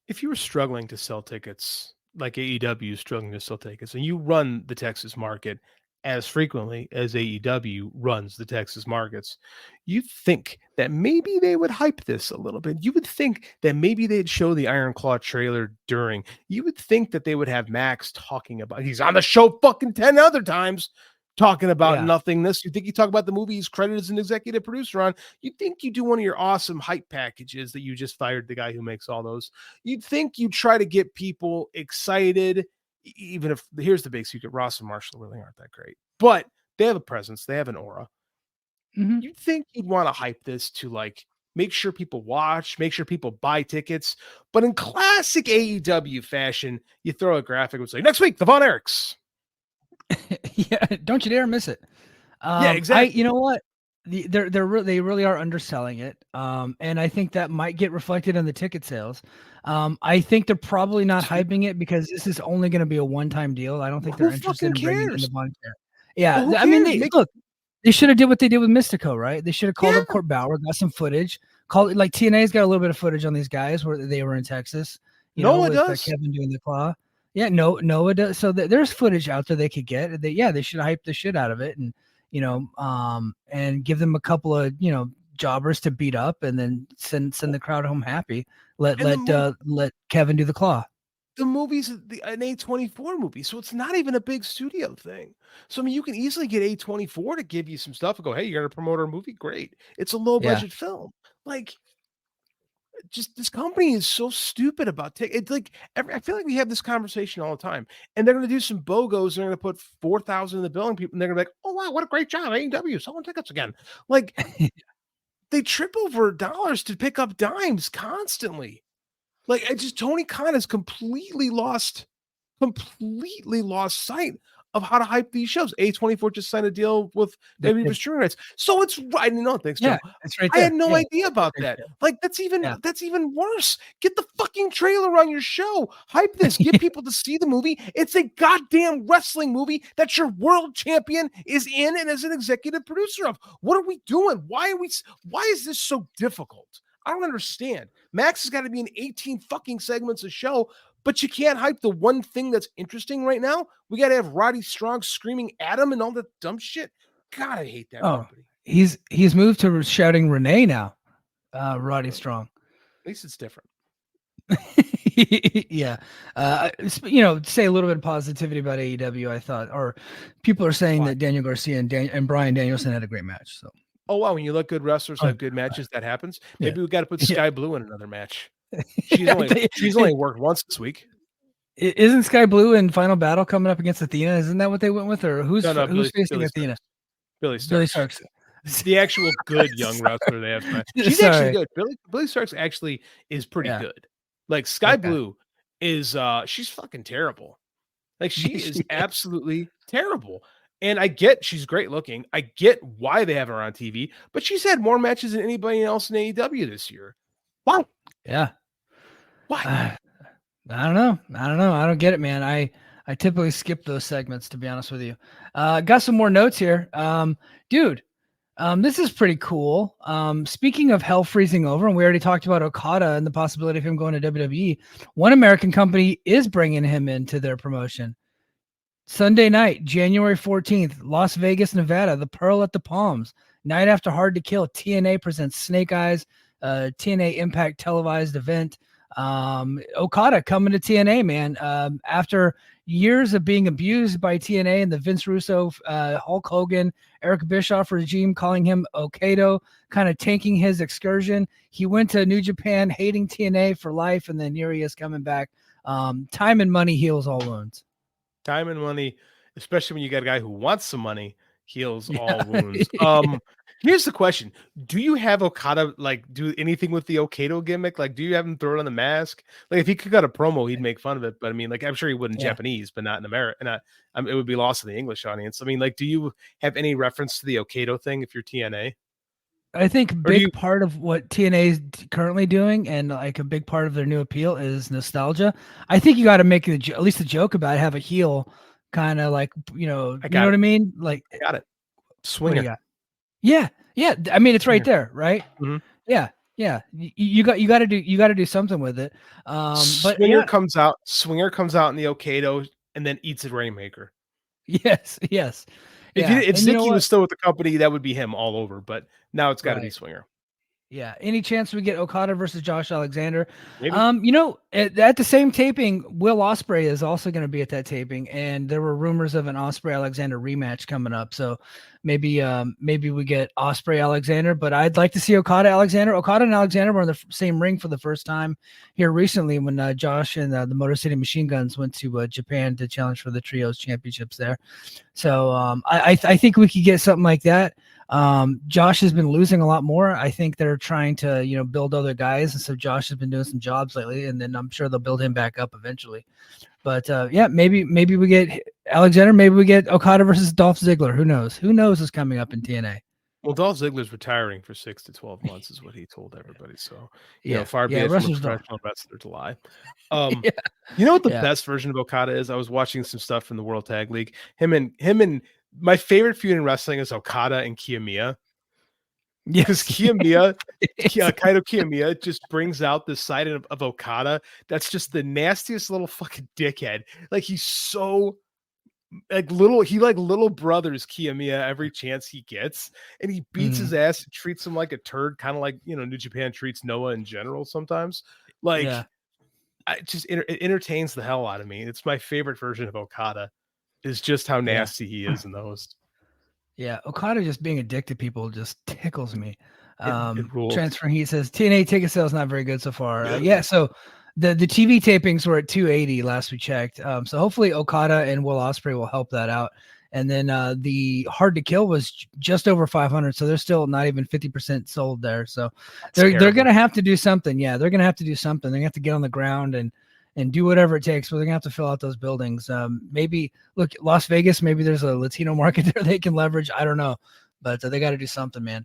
if you were struggling to sell tickets, like AEW is struggling to sell tickets, and you run the Texas market as frequently as AEW runs the Texas markets, you'd think that maybe they would hype this a little bit. You would think that maybe they'd show the Iron Claw trailer during. You would think that they would have Max talking about, he's on the show fucking 10 other times talking about nothingness. You think you talk about the movie he's credited as an executive producer on. You'd think you do one of your awesome hype packages that you just fired the guy who makes all those. You'd think you try to get people excited, even if, here's the big secret, Ross and Marshall really aren't that great, but they have a presence, they have an aura. You'd think you'd want to hype this to like make sure people watch, make sure people buy tickets, but in classic AEW fashion, you throw a graphic and say, next week, the Von Erichs. Don't you dare miss it. Exactly. You know what? They really are underselling it, and I think that might get reflected in the ticket sales. I think they're probably not hyping it because this is only going to be a one-time deal. I don't think they're interested in bringing in the Von Erichs. Yeah, I mean, they should have did what they did with Mystico, right? They should have called up Court Bauer, got some footage. Like TNA's got a little bit of footage on these guys where they were in Texas. Noah does. Kevin doing the claw. Yeah, Noah does. So there's footage out there they could get. They should hype the shit out of it, and and give them a couple of jobbers to beat up, and then send the crowd home happy. Let Kevin do the claw. The movie's an A24 movie, so it's not even a big studio thing. So I mean, you can easily get A24 to give you some stuff and go, hey, you're gonna promote our movie, great. It's a low budget film. Like, just this company is so stupid about it's like I feel like we have this conversation all the time, and they're going to do some BOGOs. They're going to put 4,000 in the billing, people, and they're going to be like, "Oh wow, what a great job, AEW, selling tickets again!" Like they trip over dollars to pick up dimes constantly. Like, Tony Khan has completely lost sight of how to hype these shows. A24 just signed a deal with WWE for streaming rights. So it's right. No, thanks, Joe. It's right I there. had no idea about that. Like, that's even worse. Get the fucking trailer on your show. Hype this. Get people to see the movie. It's a goddamn wrestling movie that your world champion is in and is an executive producer of. What are we doing? Why is this so difficult? I don't understand. Max has got to be in 18 fucking segments a show, but you can't hype the one thing that's interesting right now. We got to have Roddy Strong screaming at him and all that dumb shit. God, I hate that company. He's moved to shouting Renee now. Roddy Strong. At least it's different. Yeah. Say a little bit of positivity about AEW, I thought, or people are saying that Daniel Garcia and Bryan Danielson had a great match. So. Oh, wow. When you let good wrestlers have good matches, that happens. Maybe we got to put Sky Blue in another match. She's only worked once this week. Isn't Sky Blue in Final Battle coming up against Athena? Isn't that what they went with? Or who's facing Athena? Billy Starks. The actual good young wrestler they have. She's actually good. Billy Starks actually is pretty good. Like, Sky Blue is she's fucking terrible. Like, she is absolutely terrible. And I get she's great looking. I get why they have her on TV, but she's had more matches than anybody else in AEW this year. Why? Yeah. Why? I don't know. I don't get it, man. I typically skip those segments, to be honest with you. Got some more notes here. Dude, this is pretty cool. Speaking of hell freezing over, and we already talked about Okada and the possibility of him going to WWE, one American company is bringing him into their promotion. Sunday night, January 14th, Las Vegas, Nevada, the Pearl at the Palms. Night after Hard to Kill, TNA presents Snake Eyes, TNA Impact televised event. Okada coming to TNA, man. After years of being abused by TNA and the Vince Russo, Hulk Hogan, Eric Bischoff regime calling him Okada, kind of tanking his excursion. He went to New Japan hating TNA for life, and then here he is coming back. Time and money heals all wounds. Time and money, especially when you got a guy who wants some money, heals all wounds. Here's the question. Do you have Okada do anything with the Okado gimmick? Like, do you have him throw it on the mask? Like, if he could cut a promo, he'd make fun of it. But I mean, I'm sure he would in Japanese, but not in America. And it would be lost to the English audience. I mean, do you have any reference to the Okado thing if you're TNA? I think part of what TNA is currently doing, and a big part of their new appeal, is nostalgia. I think you got to make at least a joke about it, have a heel kind of you know what I mean? Like, I got it. Swinger. Yeah. I mean, it's right there, right? Mm-hmm. Yeah. You got to do something with it. Swinger comes out in the Okado and then eats a Rainmaker. Yes. If Zicky was still with the company, that would be him all over. But now it's got to be Swinger. Yeah. Any chance we get Okada versus Josh Alexander? Maybe. At the same taping, Will Ospreay is also going to be at that taping, and there were rumors of an Ospreay Alexander rematch coming up. So maybe we get Ospreay Alexander, but I'd like to see Okada Alexander. Okada and Alexander were in the same ring for the first time here recently when Josh and the Motor City Machine Guns went to Japan to challenge for the trios championships there. So I think we could get something like that. Josh has been losing a lot more. I think they're trying to, build other guys. And so Josh has been doing some jobs lately, and then I'm sure they'll build him back up eventually. But maybe we get Alexander, maybe we get Okada versus Dolph Ziggler. Who knows? Who knows is coming up in TNA? Well, Dolph Ziggler's retiring for 6 to 12 months is what he told everybody. So, far be it from a professional wrestler to lie. You know what the best version of Okada is? I was watching some stuff from the World Tag League. Him and my favorite feud in wrestling is Okada and Kiyomiya. Because Kiyomiya, Kaito Kiyomiya just brings out this side of Okada that's just the nastiest little fucking dickhead. Like, he's so little brothers Kiyomiya every chance he gets, and he beats his ass and treats him like a turd, kind of like New Japan treats Noah in general sometimes. It entertains the hell out of me. It's my favorite version of Okada. Is just how nasty he is in those. Yeah, Okada just being a dick to people just tickles me. It rules. Transfer Heat says TNA ticket sales not very good so far. So the TV tapings were at 280 last we checked. So hopefully Okada and Will Ospreay will help that out. And then the Hard to Kill was just over 500, so they're still not even 50% sold there. So they're going to have to do something. Yeah, they're going to have to do something. They're going to have to get on the ground and do whatever it takes. But they're going to have to fill out those buildings. Maybe look, Las Vegas. Maybe there's a Latino market there they can leverage. I don't know, but they got to do something, man.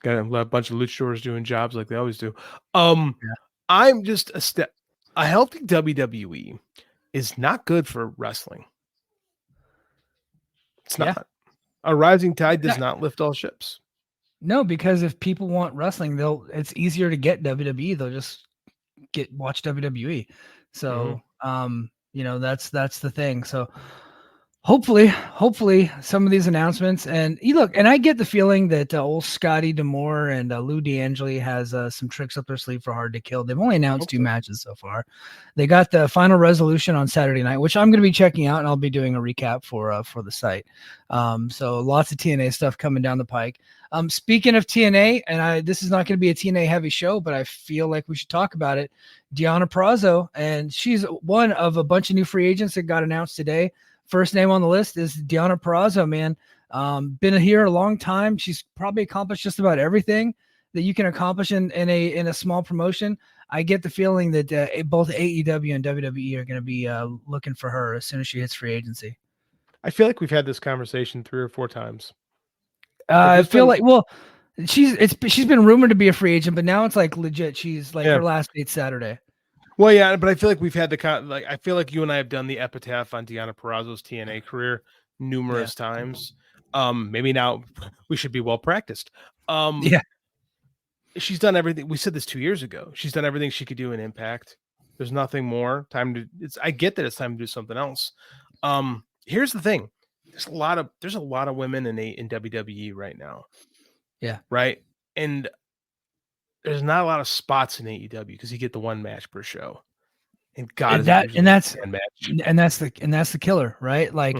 Got a bunch of luchadors doing jobs like they always do. I'm just a healthy WWE is not good for wrestling. It's not. Yeah. A rising tide does not lift all ships. No, because if people want wrestling, it's easier to get WWE. They'll just watch WWE. So, that's the thing. So hopefully some of these announcements, and I get the feeling that old Scotty D'Amore and Lou D'Angeli has some tricks up their sleeve for Hard to Kill. They've only announced 2 matches so far. They got the Final Resolution on Saturday night, which I'm going to be checking out, and I'll be doing a recap for the site. So lots of TNA stuff coming down the pike. Speaking of TNA, and this is not going to be a TNA heavy show, but I feel like we should talk about it. Deonna Purrazzo, and she's one of a bunch of new free agents that got announced today. First name on the list is Deonna Purrazzo, man. Been here a long time. She's probably accomplished just about everything that you can accomplish in a small promotion. I get the feeling that both AEW and WWE are going to be looking for her as soon as she hits free agency. I feel like we've had this conversation 3 or 4 times. I feel like she's been rumored to be a free agent, but now it's like legit. She's like her last date's Saturday. Well, yeah, but I feel like we've had I feel like you and I have done the epitaph on Deonna Purrazzo's TNA career numerous times. Maybe now we should be well practiced. She's done everything. We said this 2 years ago. She's done everything she could do in Impact. There's nothing more. I get that it's time to do something else. Here's the thing. There's a lot of women in WWE right now. Yeah. Right. And there's not a lot of spots in AEW because you get the 1 match per show. And that's the killer, right? Like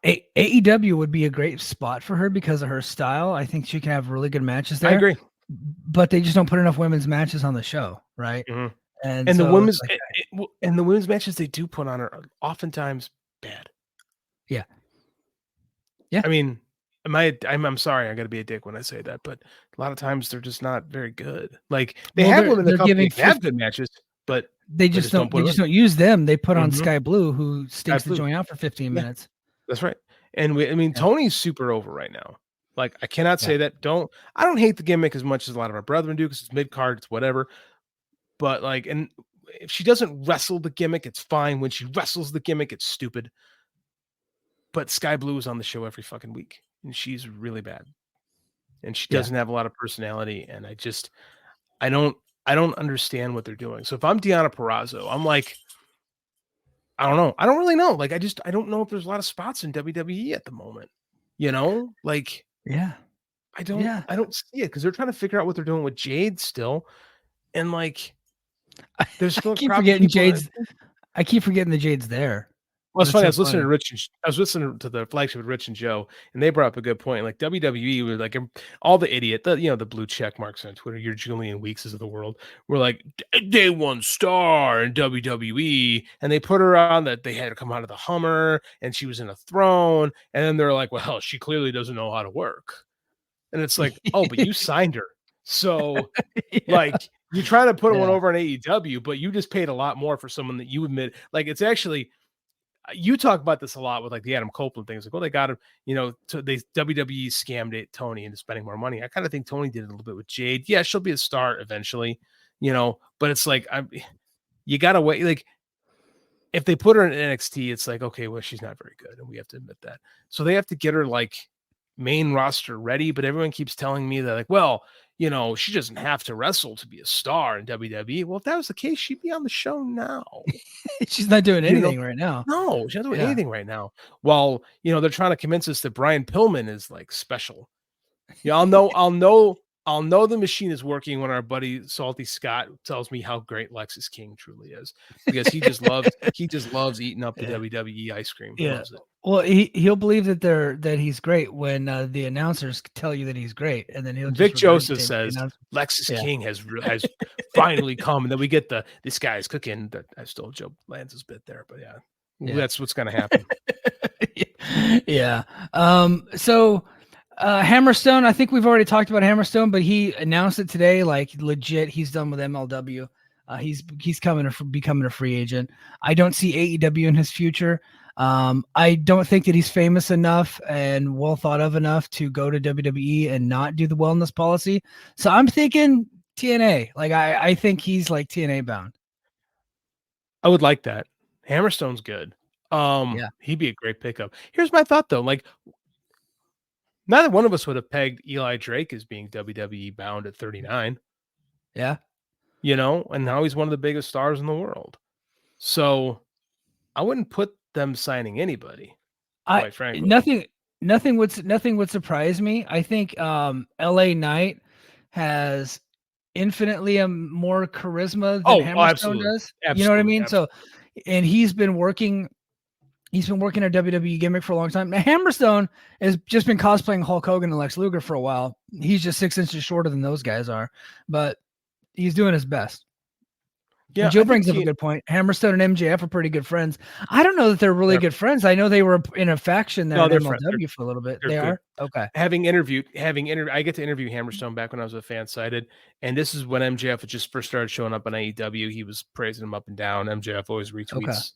AEW would be a great spot for her because of her style. I think she can have really good matches there. I agree. But they just don't put enough women's matches on the show, right? Mm-hmm. And the so women's matches they do put on are oftentimes bad. Yeah. Yeah. I mean, I'm sorry, I got to be a dick when I say that, but a lot of times they're just not very good. Like they have women in the company that have good matches, but they just don't use them. They put on Sky Blue, who stinks the joint out for 15 minutes. That's right. And Tony's super over right now. Like I cannot say that. I don't hate the gimmick as much as a lot of our brethren do because it's mid card, it's whatever. But like, and if she doesn't wrestle the gimmick, it's fine. When she wrestles the gimmick, it's stupid. But Sky Blue is on the show every fucking week. And she's really bad, and she doesn't have a lot of personality. And I don't understand what they're doing. So if I'm Deonna Purrazzo, I'm like, I don't know. I don't really know. Like, I don't know if there's a lot of spots in WWE at the moment, like, I don't see it because they're trying to figure out what they're doing with Jade still. And like, there's still I keep forgetting the Jade's there. Well, it's funny. I was listening to the flagship with Rich and Joe, and they brought up a good point. Like WWE was like all the the blue check marks on Twitter, your Julian Weekses of the world, were like day 1 star in WWE, and they put her on that they had to come out of the Hummer, and she was in a throne, and then they're like, well, she clearly doesn't know how to work, and it's like, oh, but you signed her, so like you try to put one over on AEW, but you just paid a lot more for someone that you admit, like it's actually. You talk about this a lot with like the Adam Copeland things. Like, well, they got him, they WWE scammed it, Tony into spending more money. I kind of think Tony did it a little bit with Jade. Yeah, she'll be a star eventually, but it's like, you got to wait. Like if they put her in NXT, it's like, okay, well, she's not very good. And we have to admit that. So they have to get her like main roster ready. But everyone keeps telling me that like, well, she doesn't have to wrestle to be a star in WWE. Well, if that was the case, she'd be on the show now. She's not doing anything right now. No, she's not doing anything right now. Well, they're trying to convince us that Brian Pillman is like special. Yeah, I'll know the machine is working when our buddy Salty Scott tells me how great Lexus King truly is because he just loves eating up the WWE ice cream. He loves it. Well, he'll believe that he's great when the announcers tell you that he's great, and then Vic Joseph says Lexus King has finally come, and then we get this guy's cooking. I stole Joe Lance's bit there, but yeah, Yeah. That's what's going to happen. Yeah. So Hammerstone, I think we've already talked about Hammerstone, but he announced it today, like legit, he's done with MLW. He's becoming a free agent. I don't see AEW in his future. I don't think that he's famous enough and well thought of enough to go to WWE and not do the wellness policy. So I'm thinking TNA. Like I think he's like TNA bound. I would like that. Hammerstone's good. Yeah. He'd be a great pickup. Here's my thought though. Like, neither one of us would have pegged Eli Drake as being WWE bound at 39. Yeah. And now he's one of the biggest stars in the world. So I wouldn't put them signing anybody, quite frankly. Nothing would surprise me. I think LA Knight has infinitely more charisma than Hammerstone absolutely. does. Absolutely. You know what I mean? Absolutely. So, and he's been working a WWE gimmick for a long time. Now, Hammerstone has just been cosplaying Hulk Hogan and Lex Luger for a while. He's just 6 inches shorter than those guys are, but he's doing his best. Yeah, and Joe brings up a good point. Hammerstone and MJF are pretty good friends. I don't know that they're really good friends. I know they were in a faction there at MLW for a little bit. They are? Okay. I get to interview Hammerstone back when I was with Fansided, and this is when MJF had just first started showing up on AEW. He was praising him up and down. MJF always retweets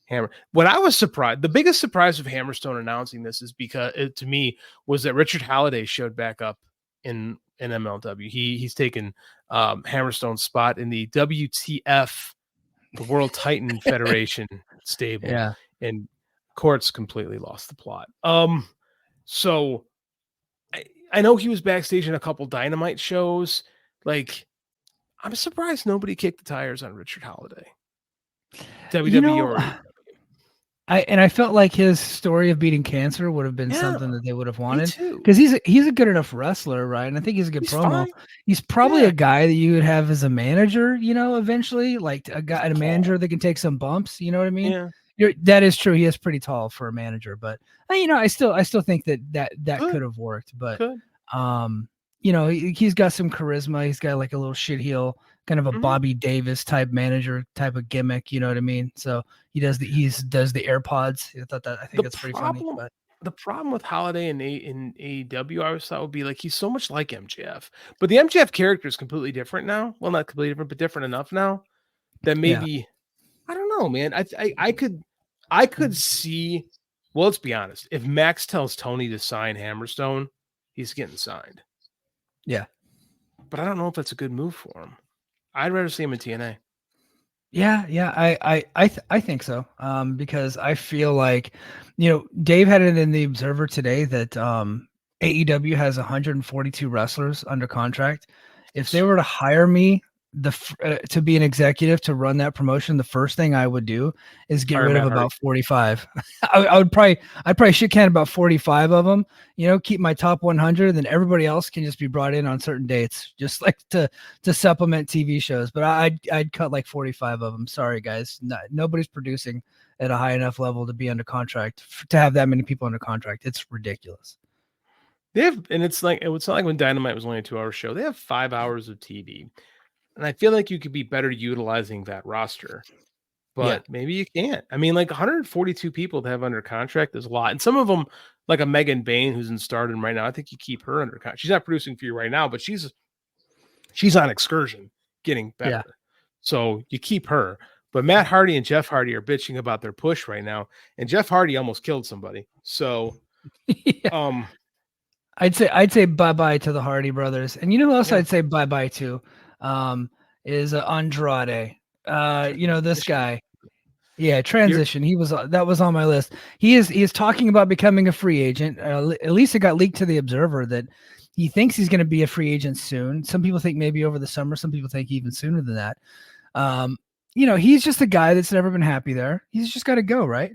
Hammer. What I was surprised, the biggest surprise of Hammerstone announcing this is because to me was that Richard Halliday showed back up in MLW. He's taken Hammerstone's spot in the WTF, the World Titan Federation stable. Yeah. And Court's completely lost the plot. So I know he was backstage in a couple Dynamite shows. Like, I'm surprised nobody kicked the tires on Richard Halliday. WWE or AEW. I felt like his story of beating cancer would have been something that they would have wanted, because he's a good enough wrestler, right? And I think he's a good promo. Fine. He's probably a guy that you would have as a manager, eventually, like a manager that can take some bumps. You know what I mean? Yeah. That is true. He is pretty tall for a manager, but I still think that could have worked. But he's got some charisma. He's got like a little shit heel, kind of a Bobby Davis type manager type of gimmick. You know what I mean? So he does the AirPods. I think that's pretty funny. But the problem with Holiday in AEW, I always thought would be like, he's so much like MJF, but the MJF character is completely different now. Well, not completely different, but different enough now that maybe I don't know, man. I could see. Well, let's be honest. If Max tells Tony to sign Hammerstone, he's getting signed. Yeah, but I don't know if that's a good move for him. I'd rather see him in TNA. Yeah, I think so. Because I feel like, Dave had it in the Observer today that AEW has 142 wrestlers under contract. If they were to hire me to be an executive to run that promotion, the first thing I would do is get rid of about 45. I'd probably shit can about 45 of them, keep my top 100, and then everybody else can just be brought in on certain dates, just like to supplement TV shows. But I'd cut like 45 of them. Sorry guys. Nobody's producing at a high enough level to be under contract to have that many people under contract. It's ridiculous. It's not like when Dynamite was only a 2-hour show. They have 5 hours of TV. And I feel like you could be better utilizing that roster, but maybe you can't. I mean, like 142 people to have under contract is a lot. And some of them, like a Megan Bain, who's in Stardom right now, I think you keep her under contract. She's not producing for you right now, but she's on excursion getting better. Yeah. So you keep her. But Matt Hardy and Jeff Hardy are bitching about their push right now. And Jeff Hardy almost killed somebody. So, I'd say bye-bye to the Hardy brothers. And you know who else I'd say bye-bye to? Is Andrade. This guy. Yeah, transition. That was on my list. He is talking about becoming a free agent. At least it got leaked to the Observer that he thinks he's going to be a free agent soon. Some people think maybe over the summer. Some people think even sooner than that. He's just a guy that's never been happy there. He's just got to go, right?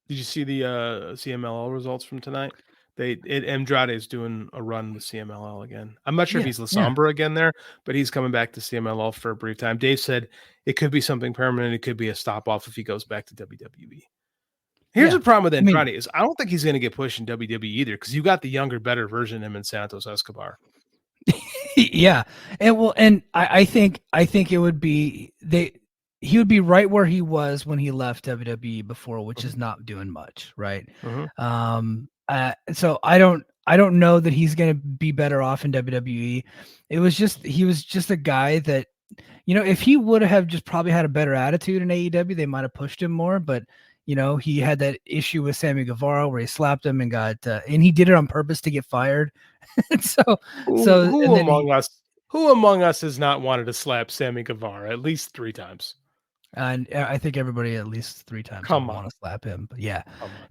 Did you see the CMLL results from tonight? Andrade is doing a run with CMLL again. I'm not sure if he's La Sombra again there, but he's coming back to CMLL for a brief time. Dave said it could be something permanent. It could be a stop off if he goes back to WWE. Here's the problem with Andrade is I don't think he's going to get pushed in WWE either, because you got the younger, better version of him in Santos Escobar. Yeah, and I think it would be he would be right where he was when he left WWE before, which is not doing much, right? So I don't know that he's going to be better off in WWE. He was just a guy that, if he would have just probably had a better attitude in AEW, they might have pushed him more. But he had that issue with Sammy Guevara where he slapped him and and he did it on purpose to get fired. Who among us has not wanted to slap Sammy Guevara at least 3 times? And I think everybody at least 3 times want to slap him. But yeah,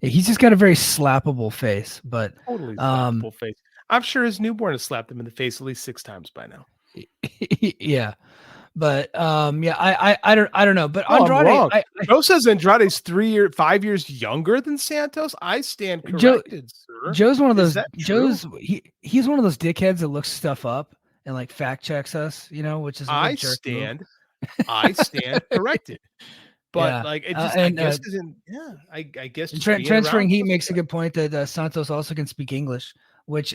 he's just got a very slappable face. But totally slappable face. I'm sure his newborn has slapped him in the face at least 6 times by now. Yeah, but I don't know. But Andrade, Joe says Andrade's 5 years younger than Santos. I stand corrected, sir. Joe's one of those. He's one of those dickheads that looks stuff up and like fact checks us. Which is I stand corrected. But I guess transferring heat makes a good point that Santos also can speak English,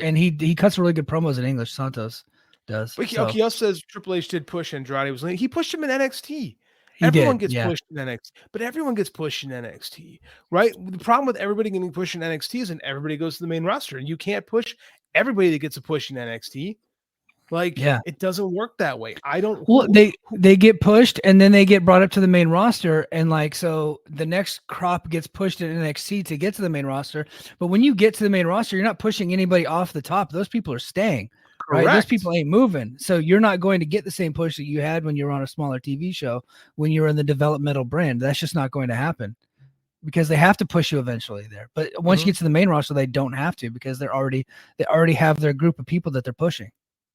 and he cuts really good promos in English. Santos does. But he also says Triple H did push Andrade. He pushed him in NXT. Everyone gets pushed in NXT, but everyone gets pushed in NXT, right? The problem with everybody getting pushed in NXT is everybody goes to the main roster, and you can't push everybody that gets a push in NXT. It doesn't work that way. They get pushed and then they get brought up to the main roster, and so the next crop gets pushed in NXT to get to the main roster. But when you get to the main roster, you're not pushing anybody off the top. Those people are staying. Correct. Right? Those people ain't moving. So you're not going to get the same push that you had when you were on a smaller TV show, when you were in the developmental brand. That's just not going to happen because they have to push you eventually there. But once you get to the main roster, they don't have to because they already have their group of people that they're pushing.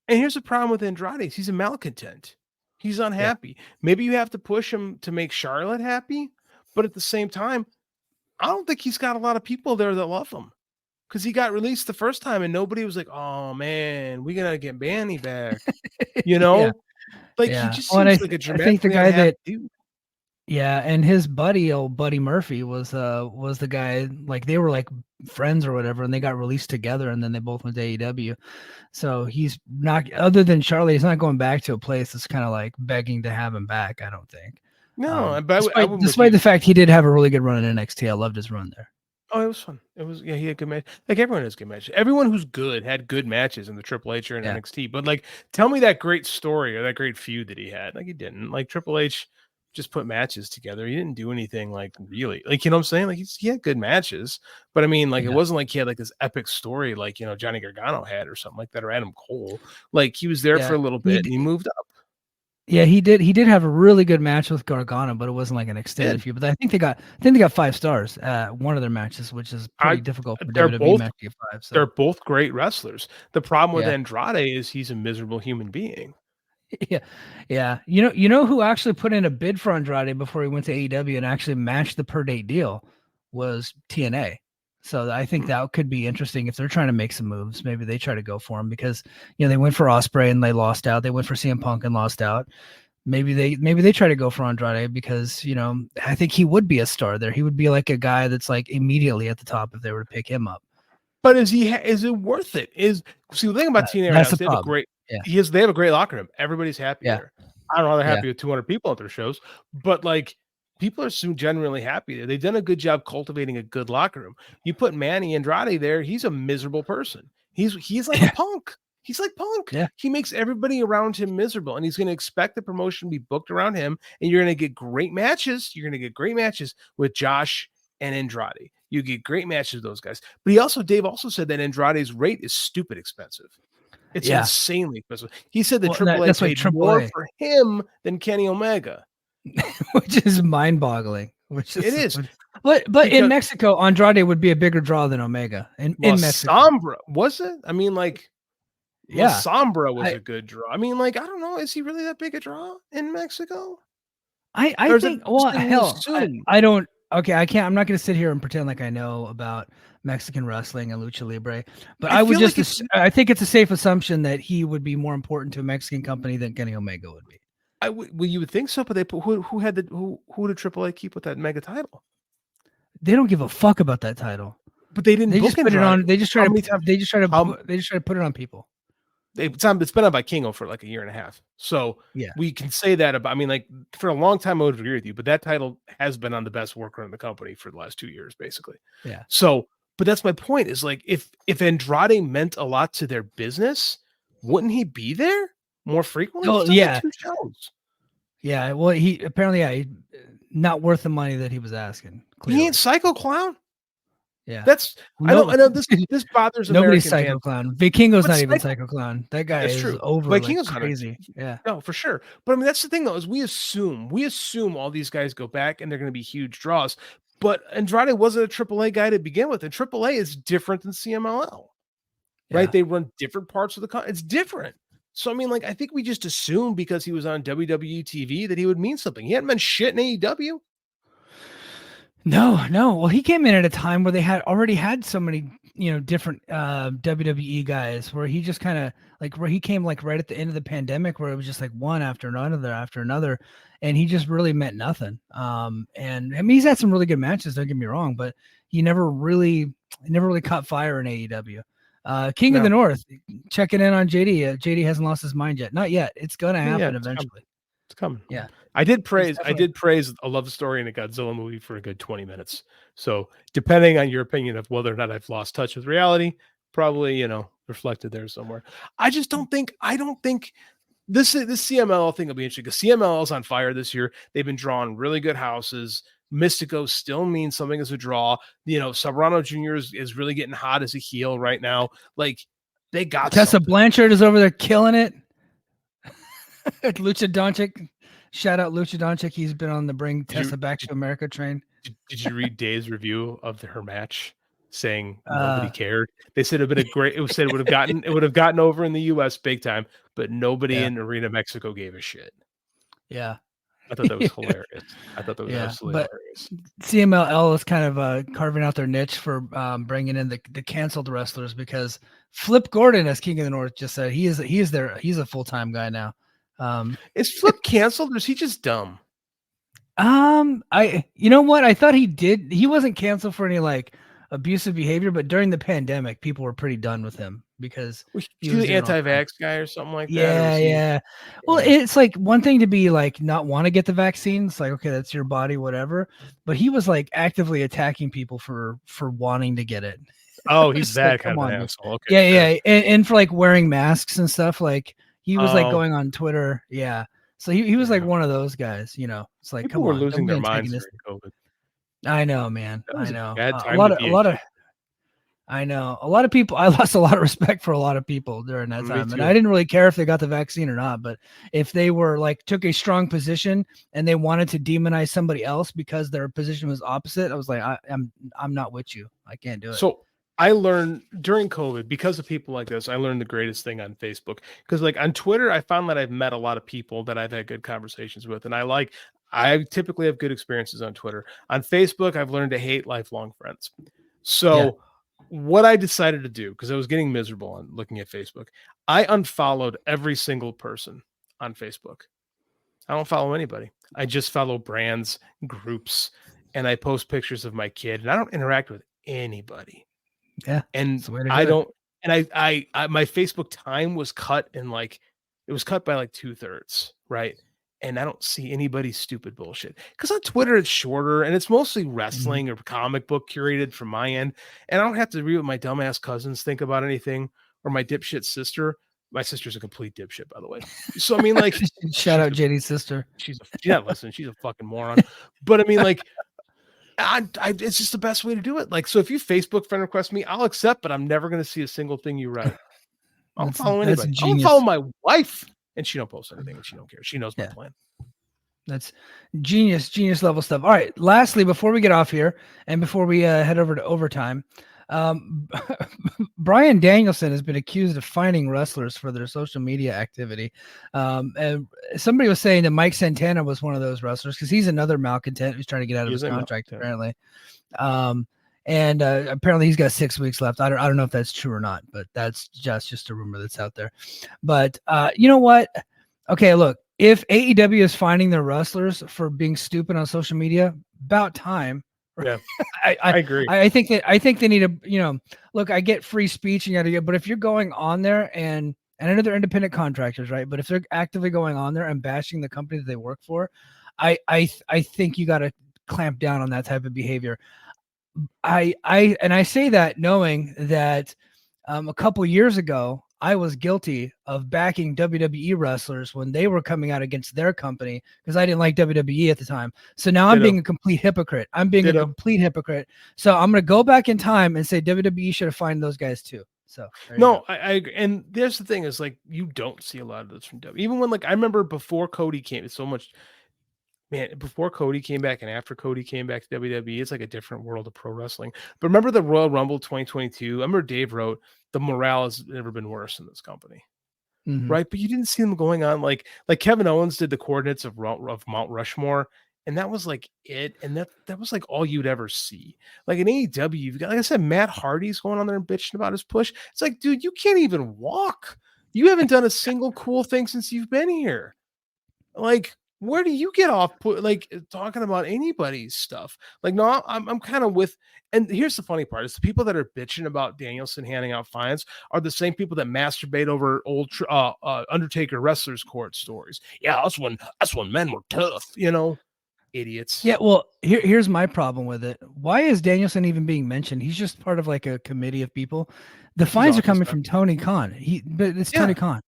And here's the problem with Andrade. He's a malcontent. He's unhappy. Yeah. Maybe you have to push him to make Charlotte happy, but at the same time, I don't think he's got a lot of people there that love him. Because he got released the first time and nobody was like, oh man, we gotta get Manny back. He just seems like a dramatic. I think the guy dude. Yeah, and his buddy, old Buddy Murphy, was the guy, they were like friends or whatever, and they got released together, and then they both went to AEW. So he's not, other than Charlotte, he's not going back to a place that's kind of like begging to have him back. I don't think. No, despite the fact he did have a really good run in NXT, I loved his run there. Oh, it was fun. It was, he had good match. Everyone has good matches. Everyone who's good had good matches in the Triple H or in NXT. But tell me that great story or that great feud that he had. He didn't. Triple H just put matches together. He didn't do anything really. You know what I'm saying? He had good matches. But I mean, it wasn't like he had this epic story Johnny Gargano had or something like that, or Adam Cole. He was there for a little bit and he moved up. Yeah, he did. He did have a really good match with Gargano, but it wasn't an extended feud. But I think they got 5 stars at one of their matches, which is pretty difficult for WWE match to get 5. So. They're both great wrestlers. The problem with Andrade is he's a miserable human being. Yeah. You know who actually put in a bid for Andrade before he went to AEW and actually matched the per date deal was TNA. So I think that could be interesting if they're trying to make some moves. Maybe they try to go for him because they went for Ospreay and they lost out. They went for CM Punk and lost out. Maybe they try to go for Andrade because I think he would be a star there. He would be a guy that's immediately at the top if they were to pick him up. But is it worth it? The thing about TNA right now, they have a great. Yeah. They have a great locker room. Everybody's happy there. I don't know, they're happy with 200 people at their shows, but people are generally happy there. They've done a good job cultivating a good locker room. You put Manny Andrade there, he's a miserable person. He's like a punk. He's like Punk. Yeah. He makes everybody around him miserable, and he's going to expect the promotion to be booked around him, and you're going to get great matches. You're going to get great matches with Josh and Andrade. You get great matches with those guys. But Dave also said that Andrade's rate is stupid expensive. It's insanely expensive. He said that Triple H paid more for him than Kenny Omega. Which is mind-boggling. It is. But in Mexico, Andrade would be a bigger draw than Omega. In Mexico. Sombra, was it? I mean, Sombra was a good draw. I mean, I don't know. Is he really that big a draw in Mexico? I think, I don't. Okay, I can't. I'm not going to sit here and pretend like I know about Mexican wrestling and lucha libre, but I would just. I think it's a safe assumption that he would be more important to a Mexican company than Kenny Omega would be. Well, you would think so, but they put who did AAA keep with that mega title? They don't give a fuck about that title. But they didn't. They just put it on. They just try to put it on people. It's been on by Kingo for like a year and a half. So Yeah. we can say that about, I mean, like for a long time, I would agree with you, but that title has been on the best worker in the company for the last 2 years, basically. Yeah. So, but that's my point is like, if Andrade meant a lot to their business, wouldn't he be there more frequently? Oh, He's done, yeah. like, 2 shows. Yeah. Well, he apparently, he, not worth the money that he was asking. Clearly. He ain't Psycho Clown. Yeah. I know this bothers Nobody's American Psycho fans. Clown. Vikingo's But not even Psycho Clown. That guy That's is true. over Like like Kingo's not a- crazy. Yeah. No, for sure. But I mean, that's the thing though, is we assume all these guys go back and they're going to be huge draws. But Andrade wasn't a AAA guy to begin with, and AAA is different than CMLL, right? Yeah. They run different parts of the it's different. So I mean, like, I think we just assumed because he was on WWE TV that he would mean something. He hadn't meant shit in AEW. No. Well, he came in at a time where they had already had so many, different WWE guys where he just kind of like where he came like right at the end of the pandemic where it was just like one after another. And he just really meant nothing. And I mean, he's had some really good matches, don't get me wrong, but he never really caught fire in AEW. King of the North, checking in on JD. JD hasn't lost his mind yet. Not yet. It's going to happen eventually. It's coming. Yeah. I did praise a love story in a Godzilla movie for a good 20 minutes. So depending on your opinion of whether or not I've lost touch with reality, probably, reflected there somewhere. I don't think this CMLL thing will be interesting because CMLL is on fire this year. They've been drawing really good houses. Mystico still means something as a draw. Soberano Jr. is really getting hot as a heel right now. Like, they got Tessa something. Blanchard is over there killing it. Lucha Doncic. Shout out Lucha Doncic. He's been on the Bring Tessa Back to America train. Did you read Dave's review of her match saying nobody cared? They said it would have been it would have gotten over in the US big time, but nobody in Arena Mexico gave a shit. Yeah. I thought that was hilarious. I thought that was absolutely hilarious. CMLL is kind of carving out their niche for bringing in the canceled wrestlers because Flip Gordon, as King of the North just said, he's a full-time guy now. Is Flip canceled or is he just dumb? You know what? I thought he wasn't canceled for any like abusive behavior, but during the pandemic, people were pretty done with him because he was the anti-vax guy or something like that. Yeah. Well, it's like one thing to be like not want to get the vaccine. It's like, okay, that's your body, whatever. But he was like actively attacking people for wanting to get it. Oh, he's that like, kind of an asshole. Okay, yeah. And for like wearing masks and stuff, like he was like going on Twitter. Yeah. So he was like one of those guys, It's like people were losing their minds during COVID. I know, man. I know. A lot of people. I lost a lot of respect for a lot of people during that time, and I didn't really care if they got the vaccine or not. But if they were like took a strong position and they wanted to demonize somebody else because their position was opposite, I was like, I'm not with you. I can't do it. So I learned during COVID, because of people like this, I learned the greatest thing on Facebook. Because like on Twitter, I found that I've met a lot of people that I've had good conversations with. And I typically have good experiences on Twitter. On Facebook, I've learned to hate lifelong friends. So what I decided to do, because I was getting miserable on looking at Facebook, I unfollowed every single person on Facebook. I don't follow anybody. I just follow brands, groups, and I post pictures of my kid, and I don't interact with anybody. Yeah. And I don't, and I my Facebook time was cut by like 2/3, right? And I don't see anybody's stupid bullshit. Because on Twitter it's shorter and it's mostly wrestling or comic book curated from my end. And I don't have to read what my dumbass cousins think about anything or my dipshit sister. My sister's a complete dipshit, by the way. So I mean, like, shout out JD's sister. She's not listening. She's a fucking moron. But I mean, like, it's just the best way to do it. Like, so if you Facebook friend request me, I'll accept, but I'm never going to see a single thing you write. I don't follow anybody. I don't follow my wife, and she don't post anything, and she don't care. She knows my plan. That's genius level stuff. All right. Lastly, before we get off here and before we head over to overtime, Bryan Danielson has been accused of fining wrestlers for their social media activity. And somebody was saying that Mike Santana was one of those wrestlers because he's another malcontent who's trying to get out of his contract, apparently. And apparently he's got 6 weeks left. I don't know if that's true or not, but that's just a rumor that's out there. But you know what? Okay, look, if AEW is fining their wrestlers for being stupid on social media, about time. Yeah, I agree. I think they need to, look, I get free speech and but if you're going on there and and I know they're independent contractors, right? But if they're actively going on there and bashing the company that they work for, I think you got to clamp down on that type of behavior. I say that knowing that a couple years ago, I was guilty of backing WWE wrestlers when they were coming out against their company because I didn't like WWE at the time. So now I'm being a complete hypocrite. I'm being a complete hypocrite. So I'm going to go back in time and say WWE should have fined those guys too. So no, I agree. And there's the thing is like, you don't see a lot of this from WWE. Even when like, I remember before Cody came, it's so much, man, before Cody came back and after Cody came back to WWE, it's like a different world of pro wrestling. But remember the Royal Rumble 2022? I remember Dave wrote, the morale has never been worse in this company. Mm-hmm. Right. But you didn't see them going on like Kevin Owens did the coordinates of Mount Rushmore. And that was like it. And that was like all you'd ever see. Like in AEW, you've got, like I said, Matt Hardy's going on there and bitching about his push. It's like, dude, you can't even walk. You haven't done a single cool thing since you've been here. Like, where do you get off like talking about anybody's stuff? Like, no, I'm kind of with, and here's the funny part is the people that are bitching about Danielson handing out fines are the same people that masturbate over old Undertaker wrestlers court stories. Yeah, that's when men were tough, idiots. Yeah, well, here's my problem with it. Why is Danielson even being mentioned? He's just part of like a committee of people. The fines are coming from Tony Khan. But it's Tony Khan.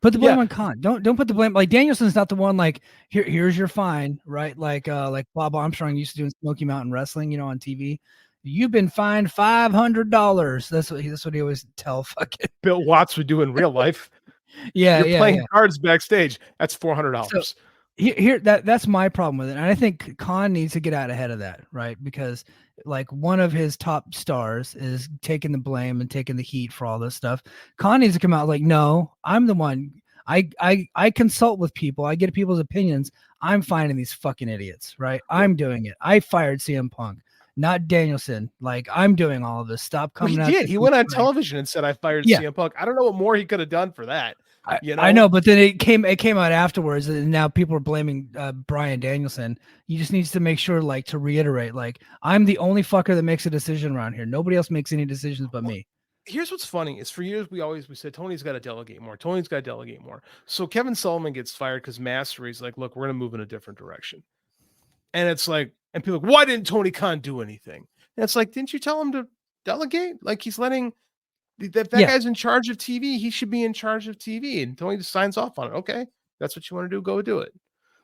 Put the blame on Khan. Don't put the blame, like Danielson's not the one like here's your fine, right? Like Bob Armstrong used to do in Smoky Mountain Wrestling, on TV. You've been fined $500. That's what he always tell fucking Bill Watts would do in real life. You're playing cards backstage. That's $400. So, that's my problem with it. And I think Khan needs to get out ahead of that, right? Because like one of his top stars is taking the blame and taking the heat for all this stuff. Khan needs to come out like, no, I'm the one. I consult with people. I get people's opinions. I'm finding these fucking idiots, right? I'm doing it. I fired CM Punk, not Danielson. Like I'm doing all of this. Stop coming out. He did. He went on television and said, I fired CM Punk. I don't know what more he could have done for that. I know, but then it came out afterwards, and now people are blaming Bryan Danielson. He just needs to make sure, like, to reiterate, like, I'm the only fucker that makes a decision around here. Nobody else makes any decisions but me. Here's what's funny is for years we said Tony's got to delegate more. Tony's got to delegate more. So Kevin Sullivan gets fired because Mastery's like, look, we're going to move in a different direction. And it's like, and people are like, why didn't Tony Khan do anything? And it's like, didn't you tell him to delegate? Like he's letting. That guy's in charge of TV, he should be in charge of TV. And Tony just signs off on it. Okay, that's what you want to do. Go do it.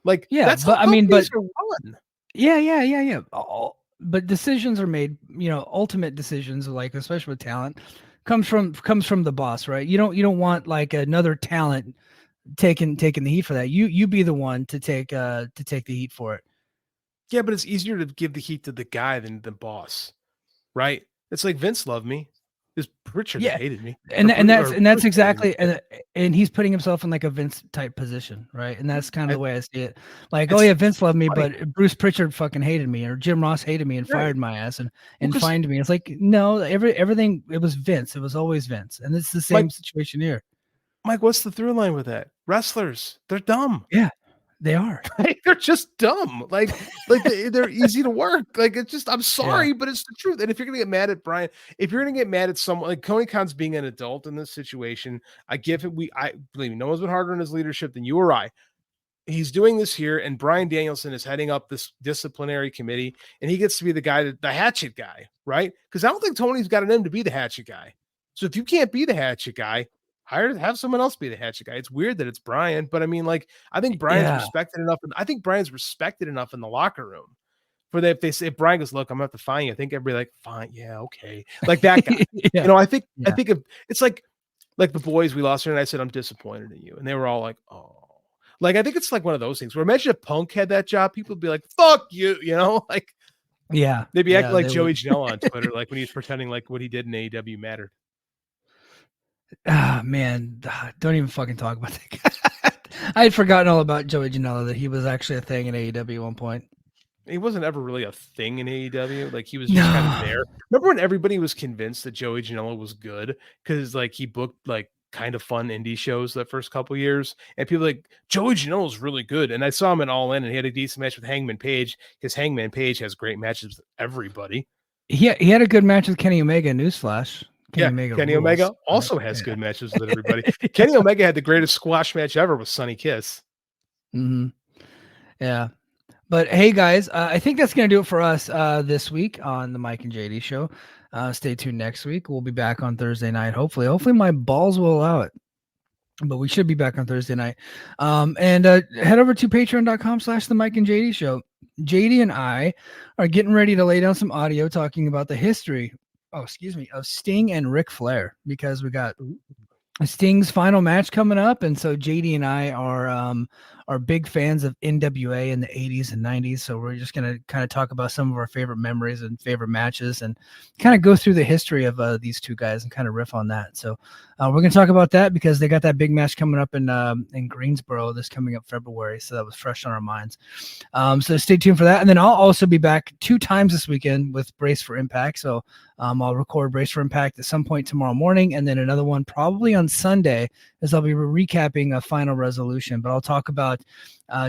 Like, that's how companies are run. Yeah. But decisions are made. Ultimate decisions, like especially with talent, comes from the boss, right? You don't want like another talent taking the heat for that. You be the one to take the heat for it. Yeah, but it's easier to give the heat to the guy than the boss, right? It's like Vince loved me. Is Pritchard hated me, and that's exactly, and he's putting himself in like a Vince type position, right? And that's kind of the way I see it. Like, Vince loved me, but Bruce Pritchard fucking hated me, or Jim Ross hated me and fired my ass and fined me. It's like, no, everything. It was Vince. It was always Vince, and it's the same situation here. Mike, what's the through line with that? Wrestlers, they're dumb. Yeah. They are. They're just dumb. Like they're easy to work. Like it's just, I'm sorry, but it's the truth. And if you're gonna get mad at Brian, if you're gonna get mad at someone like Tony Khan's being an adult in this situation, I give him. I believe me, no one's been harder on his leadership than you or I. He's doing this here, and Bryan Danielson is heading up this disciplinary committee, and he gets to be the guy, the hatchet guy, right? Because I don't think Tony's got it in him to be the hatchet guy. So if you can't be the hatchet guy, have someone else be the hatchet guy. It's weird that it's Brian, but I mean, like, I think Brian's respected enough. And I think Brian's respected enough in the locker room for that. If Brian goes, look, I'm gonna have to fine you. I think everybody like, fine. Yeah. Okay. Like that guy, I think of, it's like the boys we lost her. And I said, I'm disappointed in you. And they were all like, oh, like, I think it's like one of those things where imagine if Punk had that job, people would be like, fuck you, like, they'd be acting like Joey Janela on Twitter. Like when he's pretending like what he did in AEW mattered. Man, don't even fucking talk about that guy. I had forgotten all about Joey Janela, that he was actually a thing in AEW at one point. He wasn't ever really a thing in AEW. Like he was just kind of there. Remember when everybody was convinced that Joey Janela was good because like he booked like kind of fun indie shows that first couple years, and people like Joey Janela is really good. And I saw him in All In, and he had a decent match with Hangman Page because Hangman Page has great matches with everybody. He had a good match with Kenny Omega. Newsflash. Kenny rules, Omega right? also has good matches with everybody. Kenny Omega had the greatest squash match ever with Sonny Kiss. Mm-hmm. Yeah. But hey, guys, I think that's going to do it for us this week on the Mike and JD show. Stay tuned next week. We'll be back on Thursday night. Hopefully my balls will allow it. But we should be back on Thursday night. And head over to patreon.com/the Mike and JD show. JD and I are getting ready to lay down some audio talking about the history, of Sting and Ric Flair, because we got Sting's final match coming up, and so JD and I are big fans of NWA in the 80s and 90s. So we're just gonna kind of talk about some of our favorite memories and favorite matches, and kind of go through the history of these two guys and kind of riff on that. So we're gonna talk about that because they got that big match coming up in Greensboro this coming up February. So that was fresh on our minds. So stay tuned for that, and then I'll also be back 2 times this weekend with Brace for Impact. So I'll record Brace for Impact at some point tomorrow morning, and then another one probably on Sunday, as I'll be recapping a Final Resolution. But I'll talk about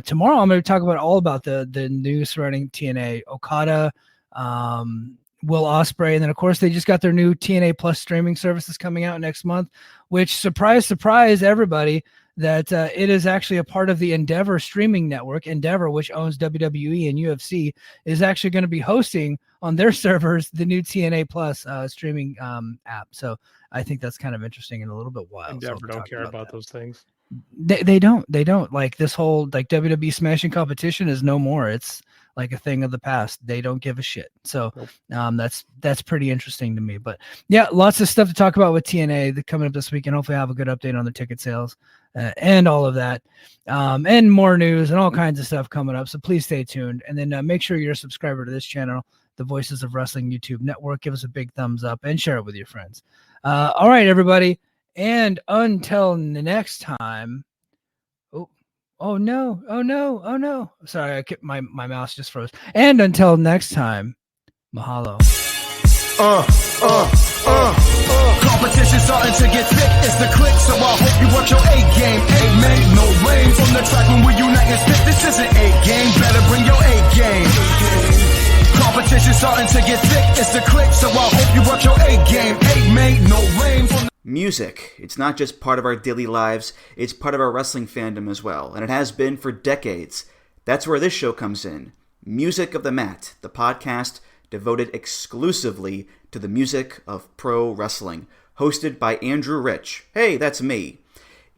tomorrow. I'm going to talk about all about the news surrounding TNA, Okada, Will Ospreay, and then of course they just got their new TNA Plus streaming services coming out next month. Which, surprise, everybody, that it is actually a part of the Endeavor streaming network. Endeavor, which owns WWE and UFC, is actually going to be hosting on their servers the new TNA Plus streaming app. So I think that's kind of interesting and a little bit wild. Endeavor don't care about those things. They don't. Like, this whole like WWE smashing competition is no more. It's like a thing of the past. They don't give a shit. So that's pretty interesting to me. But yeah, lots of stuff to talk about with TNA coming up this week, and hopefully I have a good update on the ticket sales and all of that, and more news and all kinds of stuff coming up. So please stay tuned, and then make sure you're a subscriber to this channel, the Voices of Wrestling YouTube network. Give us a big thumbs up and share it with your friends. All right, everybody, and until next time. Oh no. Sorry, my mouse just froze. And until next time, mahalo. Competition starting to get thick, it's the click, so I hope you watch your A game. A made no rain from the track when we unite and spit. This isn't A game, better bring your A game. Competition starting to get thick, it's the click, so I hope you watch your A game. A made no rain from the Music. It's not just part of our daily lives, it's part of our wrestling fandom as well, and it has been for decades. That's where this show comes in. Music of the Mat, the podcast devoted exclusively to the music of pro wrestling, hosted by Andrew Rich. Hey, that's me.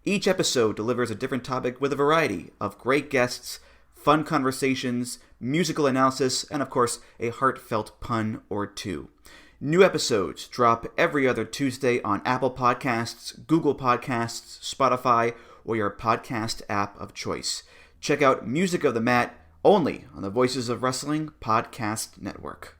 Each episode delivers a different topic with a variety of great guests, fun conversations, musical analysis, and of course, a heartfelt pun or two. New episodes drop every other Tuesday on Apple Podcasts, Google Podcasts, Spotify, or your podcast app of choice. Check out Music of the Mat only on the Voices of Wrestling Podcast Network.